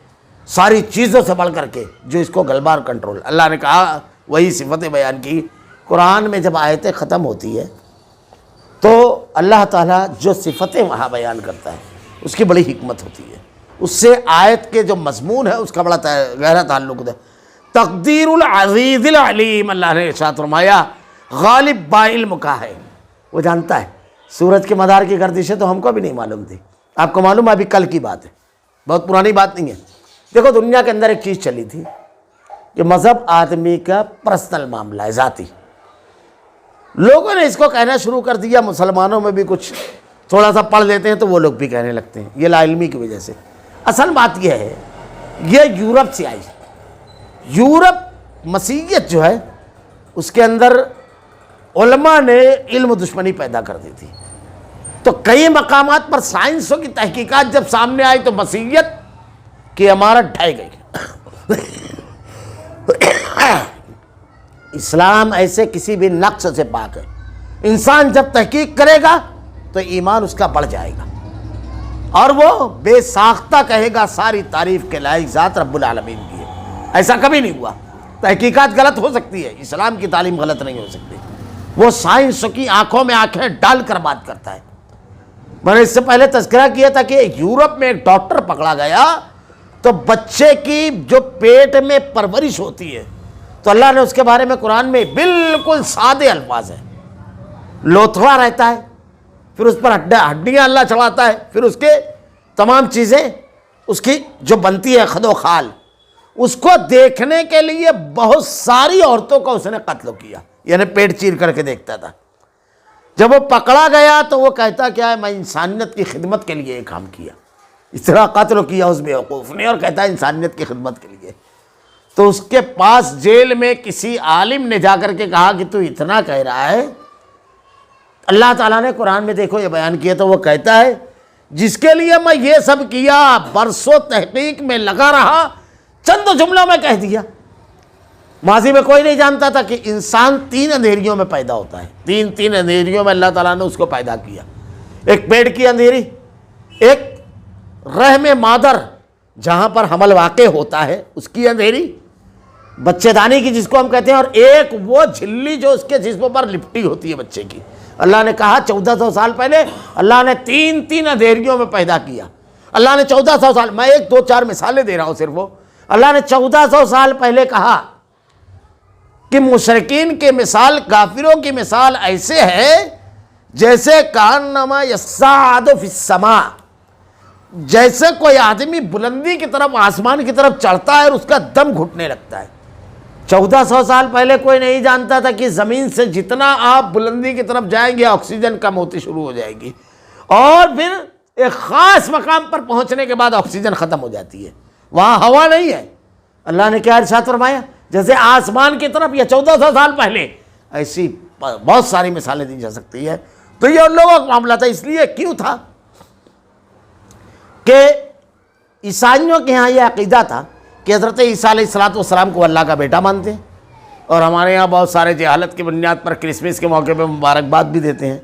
ساری چیزوں سے بڑھ کر کے جو اس کو غلبہ اور کنٹرول۔ اللہ نے کہا وہی صفتیں بیان کی۔ قرآن میں جب آیتیں ختم ہوتی ہے تو اللہ تعالیٰ جو صفتیں وہاں بیان کرتا ہے اس کی بڑی حکمت ہوتی ہے، اس سے آیت کے جو مضمون ہے اس کا بڑا گہرا تعلق ہے۔ تقدیر العزیز العلیم، اللہ نے ارشاد فرمایا غالب با علم کا ہے، وہ جانتا ہے۔ سورج کے مدار کی گردشیں تو ہم کو بھی نہیں معلوم تھی، آپ کو معلوم ہے ابھی کل کی بات ہے، بہت پرانی بات نہیں ہے۔ دیکھو دنیا کے اندر ایک چیز چلی تھی کہ مذہب آدمی کا پرسنل معاملہ ہے، ذاتی۔ لوگوں نے اس کو کہنا شروع کر دیا، مسلمانوں میں بھی کچھ تھوڑا سا پڑھ لیتے ہیں تو وہ لوگ بھی کہنے لگتے ہیں، یہ لا علمی کی وجہ سے۔ اصل بات یہ ہے یہ یورپ سے آئی۔ یورپ مسیحیت جو ہے اس کے اندر علماء نے علم دشمنی پیدا کر دی تھی، تو کئی مقامات پر سائنسوں کی تحقیقات جب سامنے آئی تو مسیحیت کی عمارت ڈھائی گئی۔ اسلام ایسے کسی بھی نقص سے پاک ہے، انسان جب تحقیق کرے گا تو ایمان اس کا بڑھ جائے گا اور وہ بے ساختہ کہے گا ساری تعریف کے لائق ذات رب العالمین کی ہے۔ ایسا کبھی نہیں ہوا۔ تحقیقات غلط ہو سکتی ہے، اسلام کی تعلیم غلط نہیں ہو سکتی، وہ سائنس کی آنکھوں میں آنکھیں ڈال کر بات کرتا ہے۔ میں نے اس سے پہلے تذکرہ کیا تھا کہ یورپ میں ایک ڈاکٹر پکڑا گیا تو بچے کی جو پیٹ میں پرورش ہوتی ہے تو اللہ نے اس کے بارے میں قرآن میں بالکل سادے الفاظ ہیں، لوتھڑا رہتا ہے، پھر اس پر ہڈیاں اللہ چڑھاتا ہے، پھر اس کے تمام چیزیں اس کی جو بنتی ہے خد و خال اس کو دیکھنے کے لیے بہت ساری عورتوں کا اس نے قتل کیا، یعنی پیٹ چیر کر کے دیکھتا تھا۔ جب وہ پکڑا گیا تو وہ کہتا کیا ہے، میں انسانیت کی خدمت کے لیے یہ کام کیا۔ اس طرح قتل کیا اس بیوقوف نے، اور کہتا ہے انسانیت کی خدمت کے لیے۔ تو اس کے پاس جیل میں کسی عالم نے جا کر کے کہا کہ تو اتنا کہہ رہا ہے، اللہ تعالیٰ نے قرآن میں دیکھو یہ بیان کیا، تو وہ کہتا ہے جس کے لیے میں یہ سب کیا، برسوں تحقیق میں لگا رہا، چند جملوں میں کہہ دیا۔ ماضی میں کوئی نہیں جانتا تھا کہ انسان 3 اندھیریوں میں پیدا ہوتا ہے، تین اندھیریوں میں اللہ تعالیٰ نے اس کو پیدا کیا۔ ایک پیٹ کی اندھیری، ایک رحم مادر جہاں پر حمل واقع ہوتا ہے اس کی اندھیری، بچے دانی کی جس کو ہم کہتے ہیں، اور ایک وہ جھلی جو اس کے جسم پر لپٹی ہوتی ہے بچے کی۔ اللہ نے کہا 1400 سال پہلے اللہ نے تین اندھیریوں میں پیدا کیا۔ اللہ نے 1400 سال، میں 1-2-4 مثالیں دے رہا ہوں صرف، وہ اللہ نے 1400 سال پہلے کہا کہ مشرکین کی مثال، کافروں کی مثال ایسے ہے جیسے کانما یصعد فی السماء، جیسے کوئی آدمی بلندی کی طرف، آسمان کی طرف چڑھتا ہے اور اس کا دم گھٹنے لگتا ہے۔ 1400 سال پہلے کوئی نہیں جانتا تھا کہ زمین سے جتنا آپ بلندی کی طرف جائیں گے آکسیجن کم ہوتی شروع ہو جائے گی، اور پھر ایک خاص مقام پر پہنچنے کے بعد آکسیجن ختم ہو جاتی ہے، وہاں ہوا نہیں ہے۔ اللہ نے کیا ارشاد فرمایا، جیسے آسمان کی طرف یا 1400 سال پہلے، ایسی بہت ساری مثالیں دی جا سکتی ہے۔ تو یہ ان لوگوں کا معاملہ تھا۔ اس لیے کیوں تھا کہ عیسائیوں کے ہاں یہ عقیدہ تھا کہ حضرت عیسیٰ علیہ السلام کو اللہ کا بیٹا مانتے ہیں، اور ہمارے یہاں بہت سارے جہالت کی بنیاد پر کرسمس کے موقع پہ مبارکباد بھی دیتے ہیں۔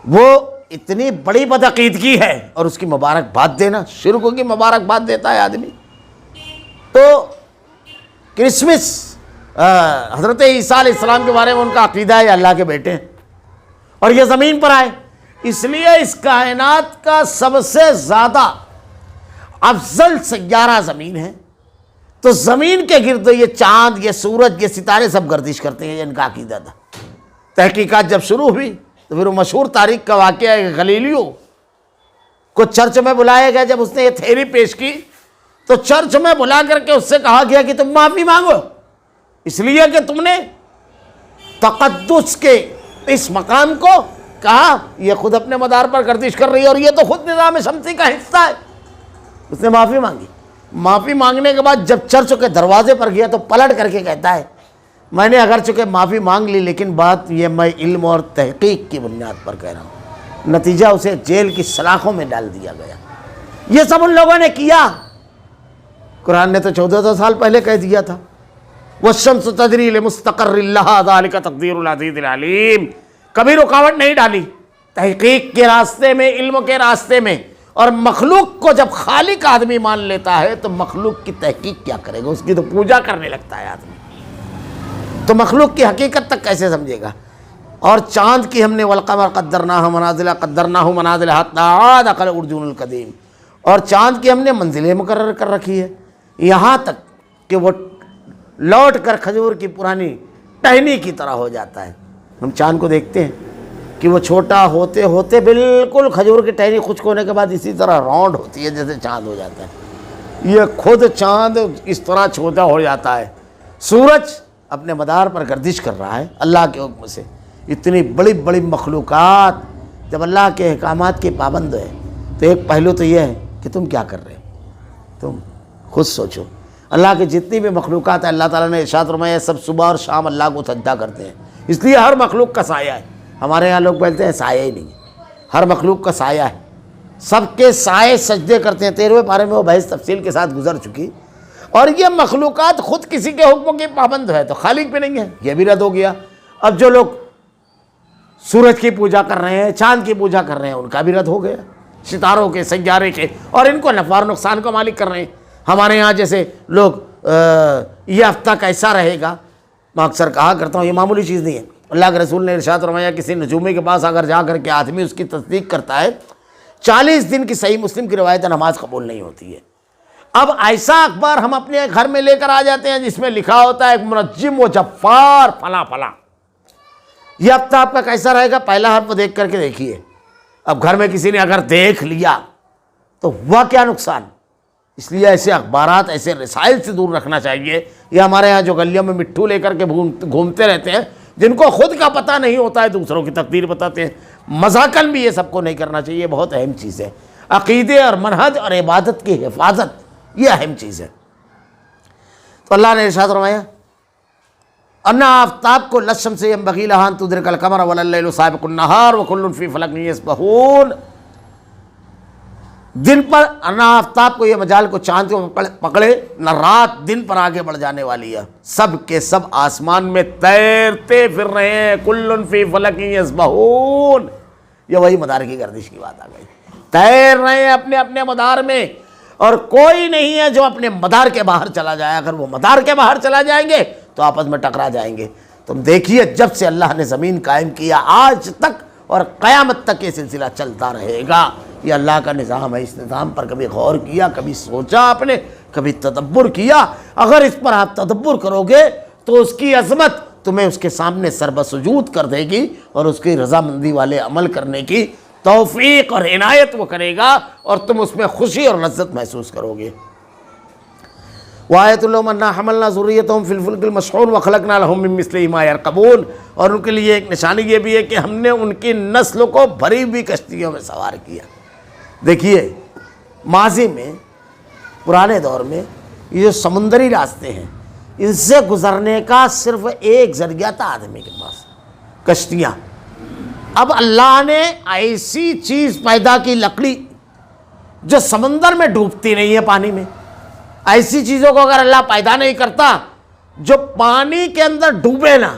وہ اتنی بڑی بدعقیدگی ہے، اور اس کی مبارکباد دینا، شرک کی مبارکباد دیتا ہے آدمی۔ تو کرسمس حضرت عیسیٰ علیہ السلام کے بارے میں ان کا عقیدہ ہے اللہ کے بیٹے ہیں، اور یہ زمین پر آئے، اس لیے اس کائنات کا سب سے زیادہ افضل سیارہ زمین ہے۔ تو زمین کے گرد یہ چاند، یہ سورج، یہ ستارے سب گردش کرتے ہیں، ان کا عقیدہ تھا۔ تحقیقات جب شروع ہوئی تو پھر وہ مشہور تاریخ کا واقعہ ہے، غلیلیو کو چرچ میں بلایا گیا۔ جب اس نے یہ تھیوری پیش کی تو چرچ میں بلا کر کے اس سے کہا گیا کہ تم معافی مانگو، اس لیے کہ تم نے تقدس کے اس مقام کو کہا یہ خود اپنے مدار پر گردش کر رہی ہے، اور یہ تو خود نظام شمسی کا حصہ ہے۔ اس نے معافی مانگی۔ معافی مانگنے کے بعد جب چرچ کے دروازے پر گیا تو پلٹ کر کے کہتا ہے میں نے اگرچہ معافی مانگ لی، لیکن بات یہ میں علم اور تحقیق کی بنیاد پر کہہ رہا ہوں۔ نتیجہ اسے جیل کی سلاخوں میں ڈال دیا گیا۔ یہ سب ان لوگوں نے کیا، قرآن نے تو 1400 سال پہلے کہہ دیا تھا، وَالشَّمْسُ تَجْرِي لِمُسْتَقَرٍّ لَهَا ذَلِكَ تَقْدِيرُ الْعَزِيزِ الْعَلِيمِ۔ کبھی رکاوٹ نہیں ڈالی تحقیق کے راستے میں، علم کے راستے میں۔ اور مخلوق کو جب خالق آدمی مان لیتا ہے تو مخلوق کی تحقیق کیا کرے گا، اس کی تو پوجا کرنے لگتا ہے آدمی، تو مخلوق کی حقیقت تک کیسے سمجھے گا۔ اور چاند کی ہم نے والقمر قدرناہ منازل حتی عاد کالعرجون القدیم، اور چاند کی ہم نے منزلیں مقرر کر رکھی ہے، یہاں تک کہ وہ لوٹ کر کھجور کی پرانی ٹہنی کی طرح ہو جاتا ہے۔ ہم چاند کو دیکھتے ہیں کہ وہ چھوٹا ہوتے ہوتے بالکل کھجور کی ٹہنی خشک ہونے کے بعد اسی طرح راؤنڈ ہوتی ہے جیسے چاند ہو جاتا ہے۔ یہ خود چاند اس طرح چھوٹا ہو جاتا ہے۔ سورج اپنے مدار پر گردش کر رہا ہے اللہ کے حکم سے۔ اتنی بڑی بڑی مخلوقات جب اللہ کے احکامات کی پابند ہے تو ایک پہلو تو یہ ہے کہ تم کیا کر رہے ہو، تم خود سوچو۔ اللہ کے جتنی بھی مخلوقات ہیں، اللہ تعالیٰ نے ارشاد فرمایا سب صبح اور شام اللہ کو سجدہ کرتے ہیں، اس لیے ہر مخلوق کا سایہ ہے۔ ہمارے یہاں لوگ بولتے ہیں سایہ ہی نہیں ہے، ہر مخلوق کا سایہ ہے، سب کے سائے سجدے کرتے ہیں۔ 13ویں پارے میں وہ بحث تفصیل کے ساتھ گزر چکی۔ اور یہ مخلوقات خود کسی کے حکموں کی پابند ہے تو خالق پہ نہیں ہے، یہ بھی رد ہو گیا۔ اب جو لوگ سورج کی پوجا کر رہے ہیں، چاند کی پوجا کر رہے ہیں، ان کا بھی رد ہو گیا، ستاروں کے، سیارے کے، اور ان کو نفع اور نقصان کا مالک کر رہے ہیں۔ ہمارے یہاں جیسے لوگ یہ ہفتہ کیسا رہے گا، میں اکثر کہا کرتا ہوں یہ معمولی چیز نہیں ہے۔ اللہ کے رسول نے ارشاد فرمایا کسی نجومی کے پاس اگر جا کر کے آدمی اس کی تصدیق کرتا ہے 40 دن کی، صحیح مسلم کی روایت، نماز قبول نہیں ہوتی ہے۔ اب ایسا اخبار ہم اپنے گھر میں لے کر آ جاتے ہیں جس میں لکھا ہوتا ہے ایک منجم و جبار فلاں فلاں، یہ ہفتہ آپ کا کیسا رہے گا، پہلا حرف دیکھ کر کے دیکھیے۔ اب گھر میں کسی نے اگر دیکھ لیا تو ہوا کیا نقصان، اس لیے ایسے اخبارات، ایسے رسائل سے دور رکھنا چاہیے. یہ ہمارے ہاں جو گلیوں میں مٹھو لے کر کے گھومتے رہتے ہیں، جن کو خود کا پتہ نہیں ہوتا ہے، دوسروں کی تقدیر بتاتے ہیں. مذاقاً بھی یہ سب کو نہیں کرنا چاہیے. بہت اہم چیز ہے. عقیدے اور منہج اور عبادت کی حفاظت یہ اہم چیز ہے. تو اللہ نے ارشاد فرمایا انا آفتاب کو للشمس ينبغي لها ان تدرك القمر ولا الليل سابق النهار وكل في فلك يسبحون. دن پر انا آفتاب کو یہ مجال کو چاند کو پکڑے نہ رات دن پر آگے بڑھ جانے والی ہے. سب کے سب آسمان میں تیرتے پھر رہے ہیں. کل فی فلک یسبحون. یہ وہی مدار کی گردش کی بات آ گئی. تیر رہے ہیں اپنے اپنے مدار میں، اور کوئی نہیں ہے جو اپنے مدار کے باہر چلا جائے. اگر وہ مدار کے باہر چلا جائیں گے تو آپس میں ٹکرا جائیں گے. تم دیکھیے جب سے اللہ نے زمین قائم کیا آج تک اور قیامت تک یہ سلسلہ چلتا رہے گا. یہ اللہ کا نظام ہے. اس نظام پر کبھی غور کیا، کبھی سوچا آپ نے، کبھی تدبر کیا؟ اگر اس پر آپ تدبر کرو گے تو اس کی عظمت تمہیں اس کے سامنے سر بسجود کر دے گی، اور اس کی رضامندی والے عمل کرنے کی توفیق اور عنایت وہ کرے گا، اور تم اس میں خوشی اور لذت محسوس کرو گے. وآیۃ لہم انا حملنا ذریتہم فی الفلک المشحون وخلقنا لہم من مثلہ ما یرکبون. اور ان کے لیے ایک نشانی یہ بھی ہے کہ ہم نے ان کی نسل کو بھری ہوئی کشتیوں میں سوار کیا. دیکھیے ماضی میں، پرانے دور میں، یہ جو سمندری راستے ہیں ان سے گزرنے کا صرف ایک ذریعہ تھا آدمی کے پاس، کشتیاں. اب اللہ نے ایسی چیز پیدا کی، لکڑی، جو سمندر میں ڈوبتی نہیں ہے پانی میں. ایسی چیزوں کو اگر اللہ پیدا نہیں کرتا جو پانی کے اندر ڈوبے نا،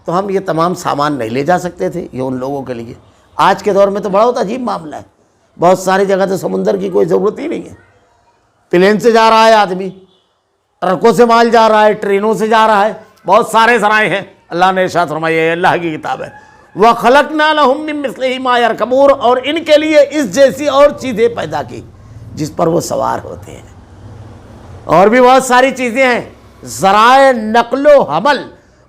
تو ہم یہ تمام سامان نہیں لے جا سکتے تھے. یہ ان لوگوں کے لیے آج کے دور میں تو بڑا ہوتا عجیب معاملہ ہے. بہت ساری جگہ تو سمندر کی کوئی ضرورت ہی نہیں ہے. پلین سے جا رہا ہے آدمی، ٹرکوں سے مال جا رہا ہے، ٹرینوں سے جا رہا ہے، بہت سارے ذرائع ہیں. اللہ نے ارشاد فرمایا، یہ اللہ کی کتاب ہے، وَخَلَقْنَا لَهُم مِّن مِّثْلِهِ مَا يَرْكَبُونَ. اور ان کے لیے اس جیسی اور چیزیں پیدا کی جس پر وہ سوار ہوتے ہیں. اور بھی بہت ساری چیزیں ہیں، ذرائع نقل و حمل.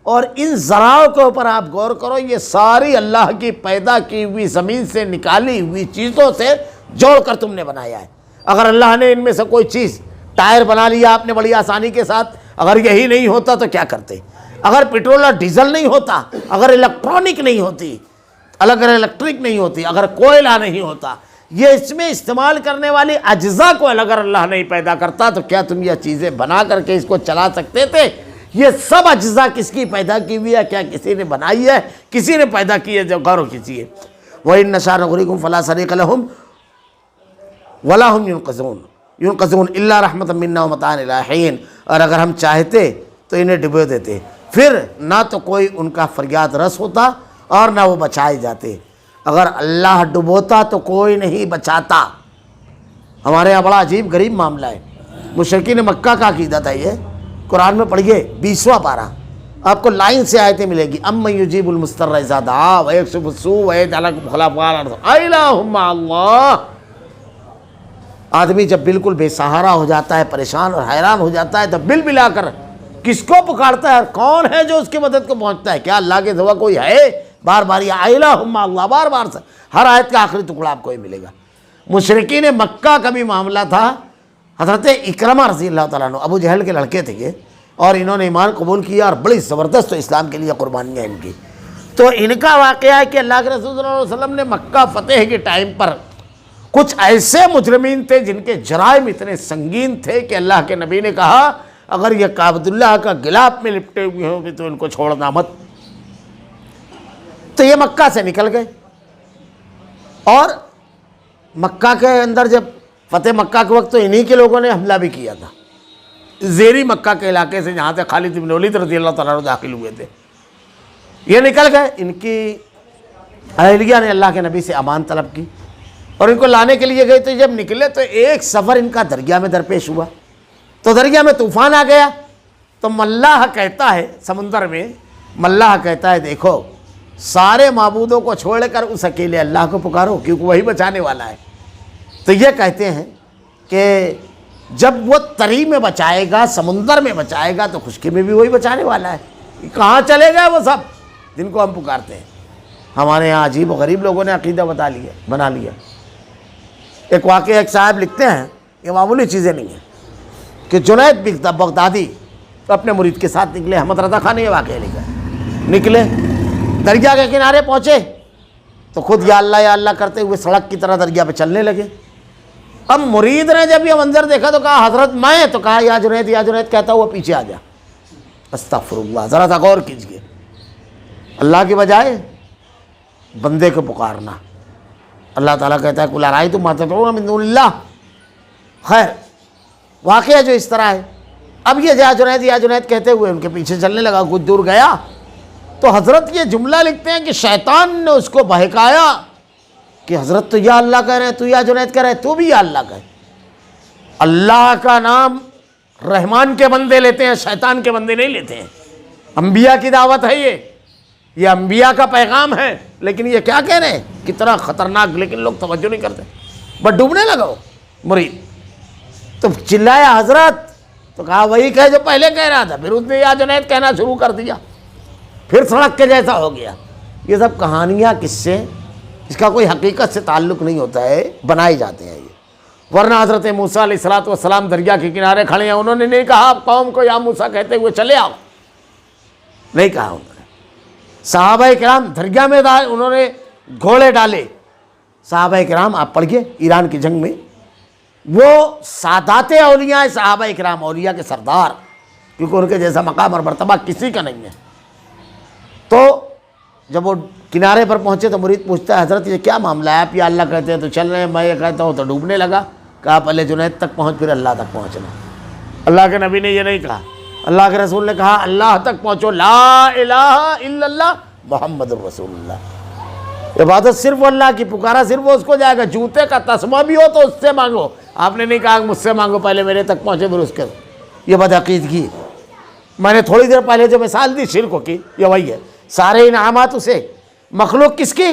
اور ان ذرائع کے اوپر آپ غور کرو، یہ ساری اللہ کی پیدا کی ہوئی زمین سے نکالی ہوئی چیزوں سے جوڑ کر تم نے بنایا ہے. اگر اللہ نے ان میں سے کوئی چیز، ٹائر بنا لیا آپ نے بڑی آسانی کے ساتھ، اگر یہی نہیں ہوتا تو کیا کرتے؟ اگر پیٹرول اور ڈیزل نہیں ہوتا، اگر الیکٹرانک نہیں ہوتی، اگر الیکٹرک نہیں ہوتی، اگر کوئلہ نہیں ہوتا، یہ اس میں استعمال کرنے والی اجزاء کو اگر اللہ نہیں پیدا کرتا تو کیا تم یہ چیزیں بنا کر کے اس کو چلا سکتے تھے؟ یہ سب اجزاء کس کی پیدا کی ہوئی ہے؟ کیا کسی نے بنائی ہے؟ کسی نے پیدا کی ہے؟ جو غور کیجیے. وَإِن نَشَأْ نُغْرِقْهُمْ فَلَا صَرِيخَ لَهُمْ وَلَا هُمْ يُنْقَذُونَ إِلَّا رَحْمَةً مِنَّا وَمَتَاعًا إِلَىٰ حِينٍ. اور اگر ہم چاہتے تو انہیں ڈبو دیتے، پھر نہ تو کوئی ان کا فریاد رس ہوتا اور نہ وہ بچائے جاتے. اگر اللہ ڈبوتا تو کوئی نہیں بچاتا. ہمارے یہاں بڑا عجیب غریب معاملہ ہے. مشرکین مکہ کا عقیدہ تھا. یہ قرآن میں پڑھیے 20واں پارہ، آپ کو لائن سے آیتیں ملے گی. اَمَّن يُجِيبُ الْمُضْطَرَّ إِذَا دَعَاهُ وَيَكْشِفُ السُّوءَ وَيَجْعَلُكُمْ خُلَفَاءَ الْأَرْضِ أَإِلَٰهٌ مَّعَ اللَّهِ. آدمی جب بالکل بے سہارا ہو جاتا ہے، پریشان اور حیران ہو جاتا ہے، تو بل بلا کر کس کو پکارتا ہے؟ کون ہے جو اس کی مدد کو پہنچتا ہے؟ کیا اللہ کے سوا کوئی ہے؟ بار بار یہ أَإِلَٰهٌ مَّعَ اللَّهِ بار بار سے ہر آیت کا آخری ٹکڑا آپ کو ہی ملے گا. مشرکین مکہ کا بھی معاملہ تھا. حضرت اکرمہ رضی اللہ تعالیٰ عنہ ابو جہل کے لڑکے تھے یہ، اور انہوں نے ایمان قبول کیا اور بڑی زبردست اسلام کے لیے قربانیاں ان کی. تو ان کا واقعہ ہے کہ اللہ کے رسول صلی اللہ علیہ وسلم نے مکہ فتح کے ٹائم پر کچھ ایسے مجرمین تھے جن کے جرائم اتنے سنگین تھے کہ اللہ کے نبی نے کہا اگر یہ کعبۃ اللہ کا غلاف میں لپٹے ہوئے ہوں گے تو ان کو چھوڑنا مت. تو یہ مکہ سے نکل گئے، اور مکہ کے اندر جب فتح مکہ کے وقت تو انہی کے لوگوں نے حملہ بھی کیا تھا. زیری مکہ کے علاقے سے جہاں سے خالد بن ولید رضی اللہ تعالیٰ عنہ داخل ہوئے تھے، یہ نکل گئے. ان کی اہلیہ نے اللہ کے نبی سے امان طلب کی اور ان کو لانے کے لیے گئے. تو جب نکلے تو ایک سفر ان کا دریا میں درپیش ہوا. تو دریا میں طوفان آ گیا. تو ملاح کہتا ہے، سمندر میں ملاح کہتا ہے دیکھو سارے معبودوں کو چھوڑ کر اس اکیلے اللہ کو پکارو کیونکہ وہی بچانے والا ہے. تو یہ کہتے ہیں کہ جب وہ تری میں بچائے گا، سمندر میں بچائے گا، تو خشکی میں بھی وہی بچانے والا ہے. کہاں چلے گئے وہ سب جن کو ہم پکارتے ہیں؟ ہمارے یہاں عجیب و غریب لوگوں نے عقیدہ بنا لیا. ایک واقعہ ایک صاحب لکھتے ہیں یہ معمولی چیزیں نہیں ہیں کہ جنید بغدادی اپنے مرید کے ساتھ نکلے. احمد رضا خان نے یہ واقعہ لکھا ہے. نکلے دریا کے کنارے پہنچے تو خود یا اللہ کرتے ہوئے سڑک کی طرح دریا پہ چلنے لگے. اب مرید نے جب یہ منظر دیکھا تو کہا حضرت میں, تو کہا یا جنید کہتا ہوا پیچھے آ جا. استغفر اللہ, ذرا سا غور کیجئے, اللہ کی بجائے بندے کو پکارنا. اللہ تعالیٰ کہتا ہے قل ارأیتم ما تدعون من دون اللہ. خیر واقعہ جو اس طرح ہے. اب یہ یا جنید کہتے ہوئے ان کے پیچھے چلنے لگا. کچھ دور گیا تو حضرت یہ جملہ لکھتے ہیں کہ شیطان نے اس کو بہکایا کہ حضرت تو یا اللہ کہہ رہے ہیں, تو یا جنید کہہ رہے ہیں, تو بھی یا اللہ کہے. اللہ کا نام رحمان کے بندے لیتے ہیں, شیطان کے بندے نہیں لیتے ہیں. انبیاء کی دعوت ہے یہ انبیاء کا پیغام ہے. لیکن یہ کیا کہہ رہے ہیں, کتنا خطرناک, لیکن لوگ توجہ نہیں کرتے. بس ڈوبنے لگا وہ مرید, تو چلایا حضرت, تو کہا وہی کہے جو پہلے کہہ رہا تھا. پھر اس نے یا جنید کہنا شروع کر دیا, پھر سڑک کے جیسا ہو گیا. یہ سب کہانیاں کس سے, اس کا کوئی حقیقت سے تعلق نہیں ہوتا ہے, بنائے جاتے ہیں یہ. ورنہ حضرت موسیٰ علیہ السلام دریا کے کنارے کھڑے ہیں, انہوں نے نہیں کہا قوم کو یا موسیٰ کہتے ہوئے چلے آؤ, نہیں کہا انہوں نے. صحابہ کرام دریا میں انہوں نے گھوڑے ڈالے. صحابہ کرام آپ پڑھیے ایران کی جنگ میں, وہ سادات اولیاء صحابہ کرام, اولیاء کے سردار, کیونکہ ان کے جیسا مقام اور مرتبہ کسی کا نہیں ہے. تو جب وہ کنارے پر پہنچے تو مرید پوچھتا ہے حضرت یہ کیا معاملہ ہے, آپ یا اللہ کہتے ہیں تو چل رہے ہیں, میں یہ کہتا ہوں تو ڈوبنے لگا. کہا پہلے جنید تک پہنچ پھر اللہ تک پہنچنا. اللہ کے نبی نے یہ نہیں کہا, اللہ کے رسول نے کہا اللہ تک پہنچو, لا الہ الا اللہ محمد الرسول اللہ. عبادت صرف اللہ کی, پکارا صرف وہ اس کو جائے گا. جوتے کا تسمہ بھی ہو تو اس سے مانگو. آپ نے نہیں کہا مجھ سے مانگو, پہلے میرے تک پہنچے پھر اس کے. یہ بدعقیدگی. میں نے تھوڑی دیر پہلے جو مثال دی شرک کی, یہ وہی ہے. سارے انعامات اسے, مخلوق کس کی,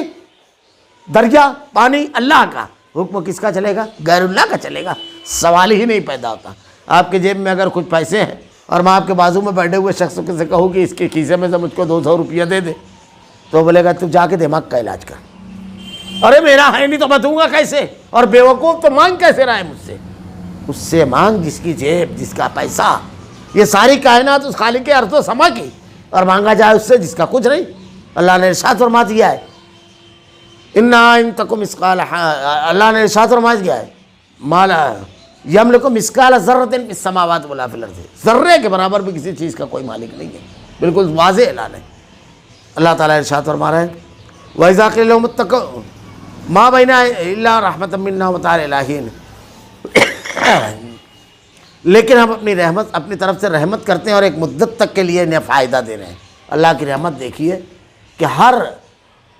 دریا پانی اللہ کا, حکم کس کا چلے گا, غیر اللہ کا چلے گا. سوال ہی نہیں پیدا ہوتا. آپ کے جیب میں اگر کچھ پیسے ہیں اور میں آپ کے بازو میں بیٹھے ہوئے شخص سے کہوں کہ اس کے کھیسے میں سے مجھ کو 200 روپیہ دے دے, تو بولے گا تو جا کے دماغ کا علاج کر. ارے میرا ہے نہیں تو میں دوں گا کیسے, اور بیوقوف تو مانگ کیسے رہا ہے مجھ سے. اس سے مانگ جس کی جیب, جس کا پیسہ, یہ ساری کائنات اس خالق ارض و سما کی, اور مانگا جائے اس سے جس کا کچھ نہیں. اللہ نے ارشاد فرما دیا ہے ان تکم مثقال, اللہ نے ارشاد فرما دیا ہے مالا یملک مثقال ذرۃ فی السماوات ولا فی الارض, ذرے کے برابر بھی کسی چیز کا کوئی مالک نہیں ہے. بالکل واضح اعلان ہے. اللہ تعالیٰ ارشاد فرما رہے ہیں وَإِذَا قِيلَ لَهُمُ اتَّقُوا مَا بَيْنَ إِلَّا رَحْمَةً مِنَّا وَمَتَاعًا إِلَىٰ حِينٍ. لیکن ہم اپنی رحمت, اپنی طرف سے رحمت کرتے ہیں اور ایک مدت تک کے لیے انہیں فائدہ دے رہے ہیں. اللہ کی رحمت دیکھیے کہ ہر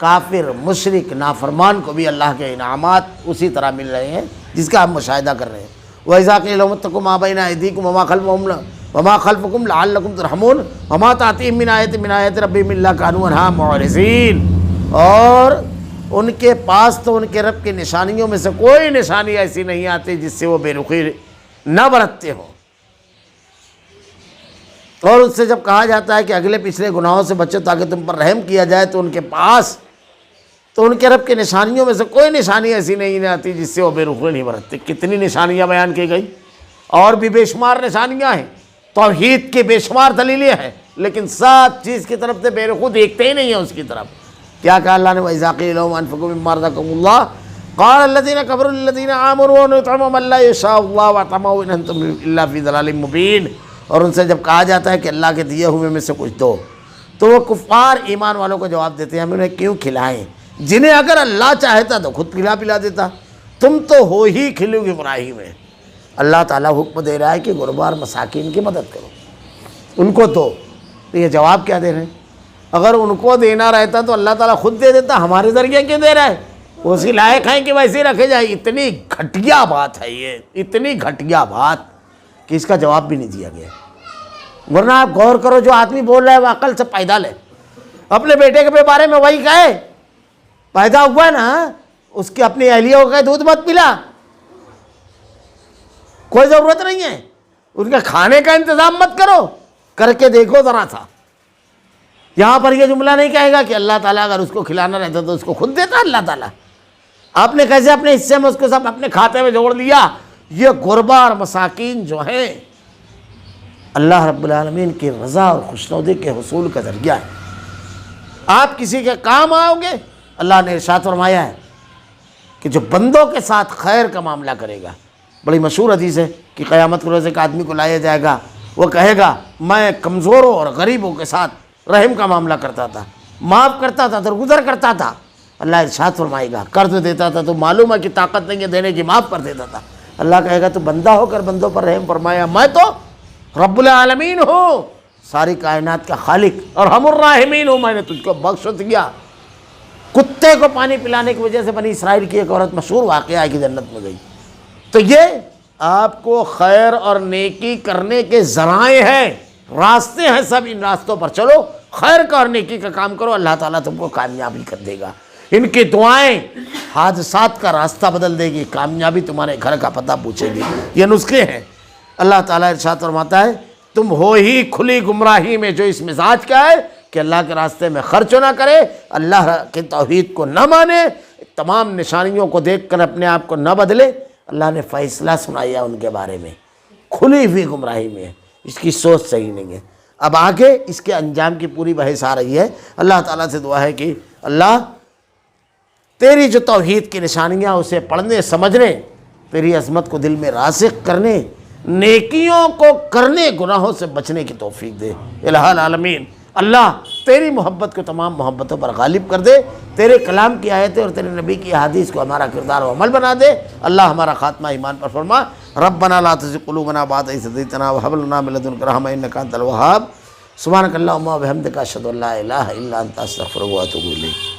کافر, مشرک, نافرمان کو بھی اللہ کے انعامات اسی طرح مل رہے ہیں جس کا ہم مشاہدہ کر رہے ہیں. وَإِذَا قِيلَ لَهُمُ اتَّقُوا مَا بَيْنَ أَيْدِيكُمْ وَمَا خَلْفَكُمْ لَعَلَّكُمْ تُرْحَمُونَ وَمَا تَأْتِيهِم مِّنْ آيَةٍ مِّنْ آيَاتِ رَبِّهِمْ إِلَّا كَانُوا عَنْهَا مُعْرِضِينَ. اور ان کے پاس تو ان کے رب کی نشانیوں میں سے کوئی نشانی ایسی نہیں آتی جس سے وہ بے رخی نہ برتتے ہوں. اور ان سے جب کہا جاتا ہے کہ اگلے پچھلے گناہوں سے بچو تاکہ تم پر رحم کیا جائے, تو ان کے پاس تو ان کے رب کی نشانیوں میں سے کوئی نشانی ایسی نہیں آتی جس سے وہ بے رخی نہیں برتتے. کتنی نشانیاں بیان کی گئی, اور بھی بے شمار نشانیاں ہیں, توحید کی بے شمار دلیلیں ہیں, لیکن سب چیز کی طرف سے بے رخو دیکھتے ہی نہیں ہیں اس کی طرف. کیا کہا اللہ نے وَإِذَا قِيلَ لَهُمْ أَنفِقُوا مِمَّا رَزَقَكُمُ اللَّهُ قَالَ الَّذِينَ كَفَرُوا لِلَّذِينَ آمَنُوا وَنُطْعِمُ مَن لَّا يَشَاءُ اللَّهُ وَأَطْعَمَهُ إِنْ أَنتُمْ إِلَّا فِي ضَلَالٍ مُّبِينٍ. اور ان سے جب کہا جاتا ہے کہ اللہ کے دیے ہوئے میں سے کچھ دو, تو وہ کفار ایمان والوں کو جواب دیتے ہیں ہم انہیں کیوں کھلائیں, جنہیں اگر اللہ چاہتا تو خود کھلا پلا دیتا. تم تو ہو ہی کھلو ابراہیم میں. اللہ تعالیٰ حکم دے رہا ہے کہ غربا اور مساکین کی مدد کرو, ان کو دو. تو یہ جواب کیا دے رہے ہیں, اگر ان کو دینا رہتا تو اللہ تعالیٰ خود دے دیتا, ہمارے ذریعے کیوں دے رہا ہے, وہ اسی لائق ہیں کہ ویسے رکھے جائے. اتنی گھٹیا بات ہے یہ, اتنی گھٹیا بات کہ اس کا جواب بھی نہیں دیا گیا. ورنہ آپ غور کرو, جو آدمی بول رہا ہے وہ عقل سے پیدا لے. اپنے بیٹے کے بارے میں وہی کہے, پیدا ہوا ہے نا, اس کی اپنی اہلیہ کو کہے دودھ مت پلا, کوئی ضرورت نہیں ہے. ان کے کھانے کا انتظام مت کرو, کر کے دیکھو ذرا سا. یہاں پر یہ جملہ نہیں کہے گا کہ اللہ تعالیٰ اگر اس کو کھلانا رہتا تو اس کو خود دیتا اللہ تعالیٰ. آپ نے کیسے اپنے حصے میں اس کو سب اپنے کھاتے میں جوڑ لیا, یہ غربا اور مساکین جو ہیں اللہ رب العالمین کی رضا اور خوشنودی کے حصول کا ذریعہ ہے۔ آپ کسی کے کام آؤ گے، اللہ نے ارشاد فرمایا ہے کہ جو بندوں کے ساتھ خیر کا معاملہ کرے گا، بڑی مشہور حدیث ہے کہ قیامت کے روز ایک آدمی کو لایا جائے گا، وہ کہے گا میں کمزوروں اور غریبوں کے ساتھ رحم کا معاملہ کرتا تھا، معاف کرتا تھا، درگزر کرتا تھا۔ اللہ ارشاد فرمائے گا قرض دیتا تھا تو معلوم ہے کہ طاقت نہیں ہے دینے کی، معاف کر دیتا تھا۔ اللہ کہے گا تو بندہ ہو کر بندوں پر رحم فرمایا، میں تو رب العالمین ہوں، ساری کائنات کا خالق، اور ہم الراحمین ہوں، میں نے تجھ کو بخش دیا۔ کتے کو پانی پلانے کی وجہ سے بنی اسرائیل کی ایک عورت مشہور واقعہ ہے کہ جنت میں گئی۔ تو یہ آپ کو خیر اور نیکی کرنے کے ذرائع ہیں، راستے ہیں، سب ان راستوں پر چلو، خیر کا اور نیکی کا کام کرو، اللہ تعالیٰ تم کو کامیابی کر دے گا۔ ان کی دعائیں حادثات کا راستہ بدل دے گی، کامیابی تمہارے گھر کا پتہ پوچھے گی۔ یہ نسخے ہیں۔ اللہ تعالیٰ ارشاد فرماتا ہے تم ہو ہی کھلی گمراہی میں جو اس مزاج کا ہے کہ اللہ کے راستے میں خرچ نہ کرے، اللہ کے توحید کو نہ مانے، تمام نشانیوں کو دیکھ کر اپنے آپ کو نہ بدلے۔ اللہ نے فیصلہ سنایا ان کے بارے میں، کھلی ہوئی گمراہی میں، اس کی سوچ صحیح نہیں ہے۔ اب آگے اس کے انجام کی پوری بحث آ رہی ہے۔ اللہ تعالیٰ سے دعا ہے کہ اللہ تیری جو توحید کی نشانیاں اسے پڑھنے سمجھنے، تیری عظمت کو دل میں راسخ کرنے، نیکیوں کو کرنے، گناہوں سے بچنے کی توفیق دے الہ العالمین۔ اللہ تیری محبت کو تمام محبتوں پر غالب کر دے، تیرے کلام کی آیتیں اور تیرے نبی کی احادیث کو ہمارا کردار و عمل بنا دے۔ اللہ ہمارا خاتمہ ایمان پر فرما۔ ربنا لا تزغ قلوبنا بعد إذ هديتنا وهب لنا من لدنك رحمة إنك أنت الوهاب۔ سبحانك اللهم وبحمدك أشهد أن لا إله إلا أنت أستغفرك وأتوب إليك۔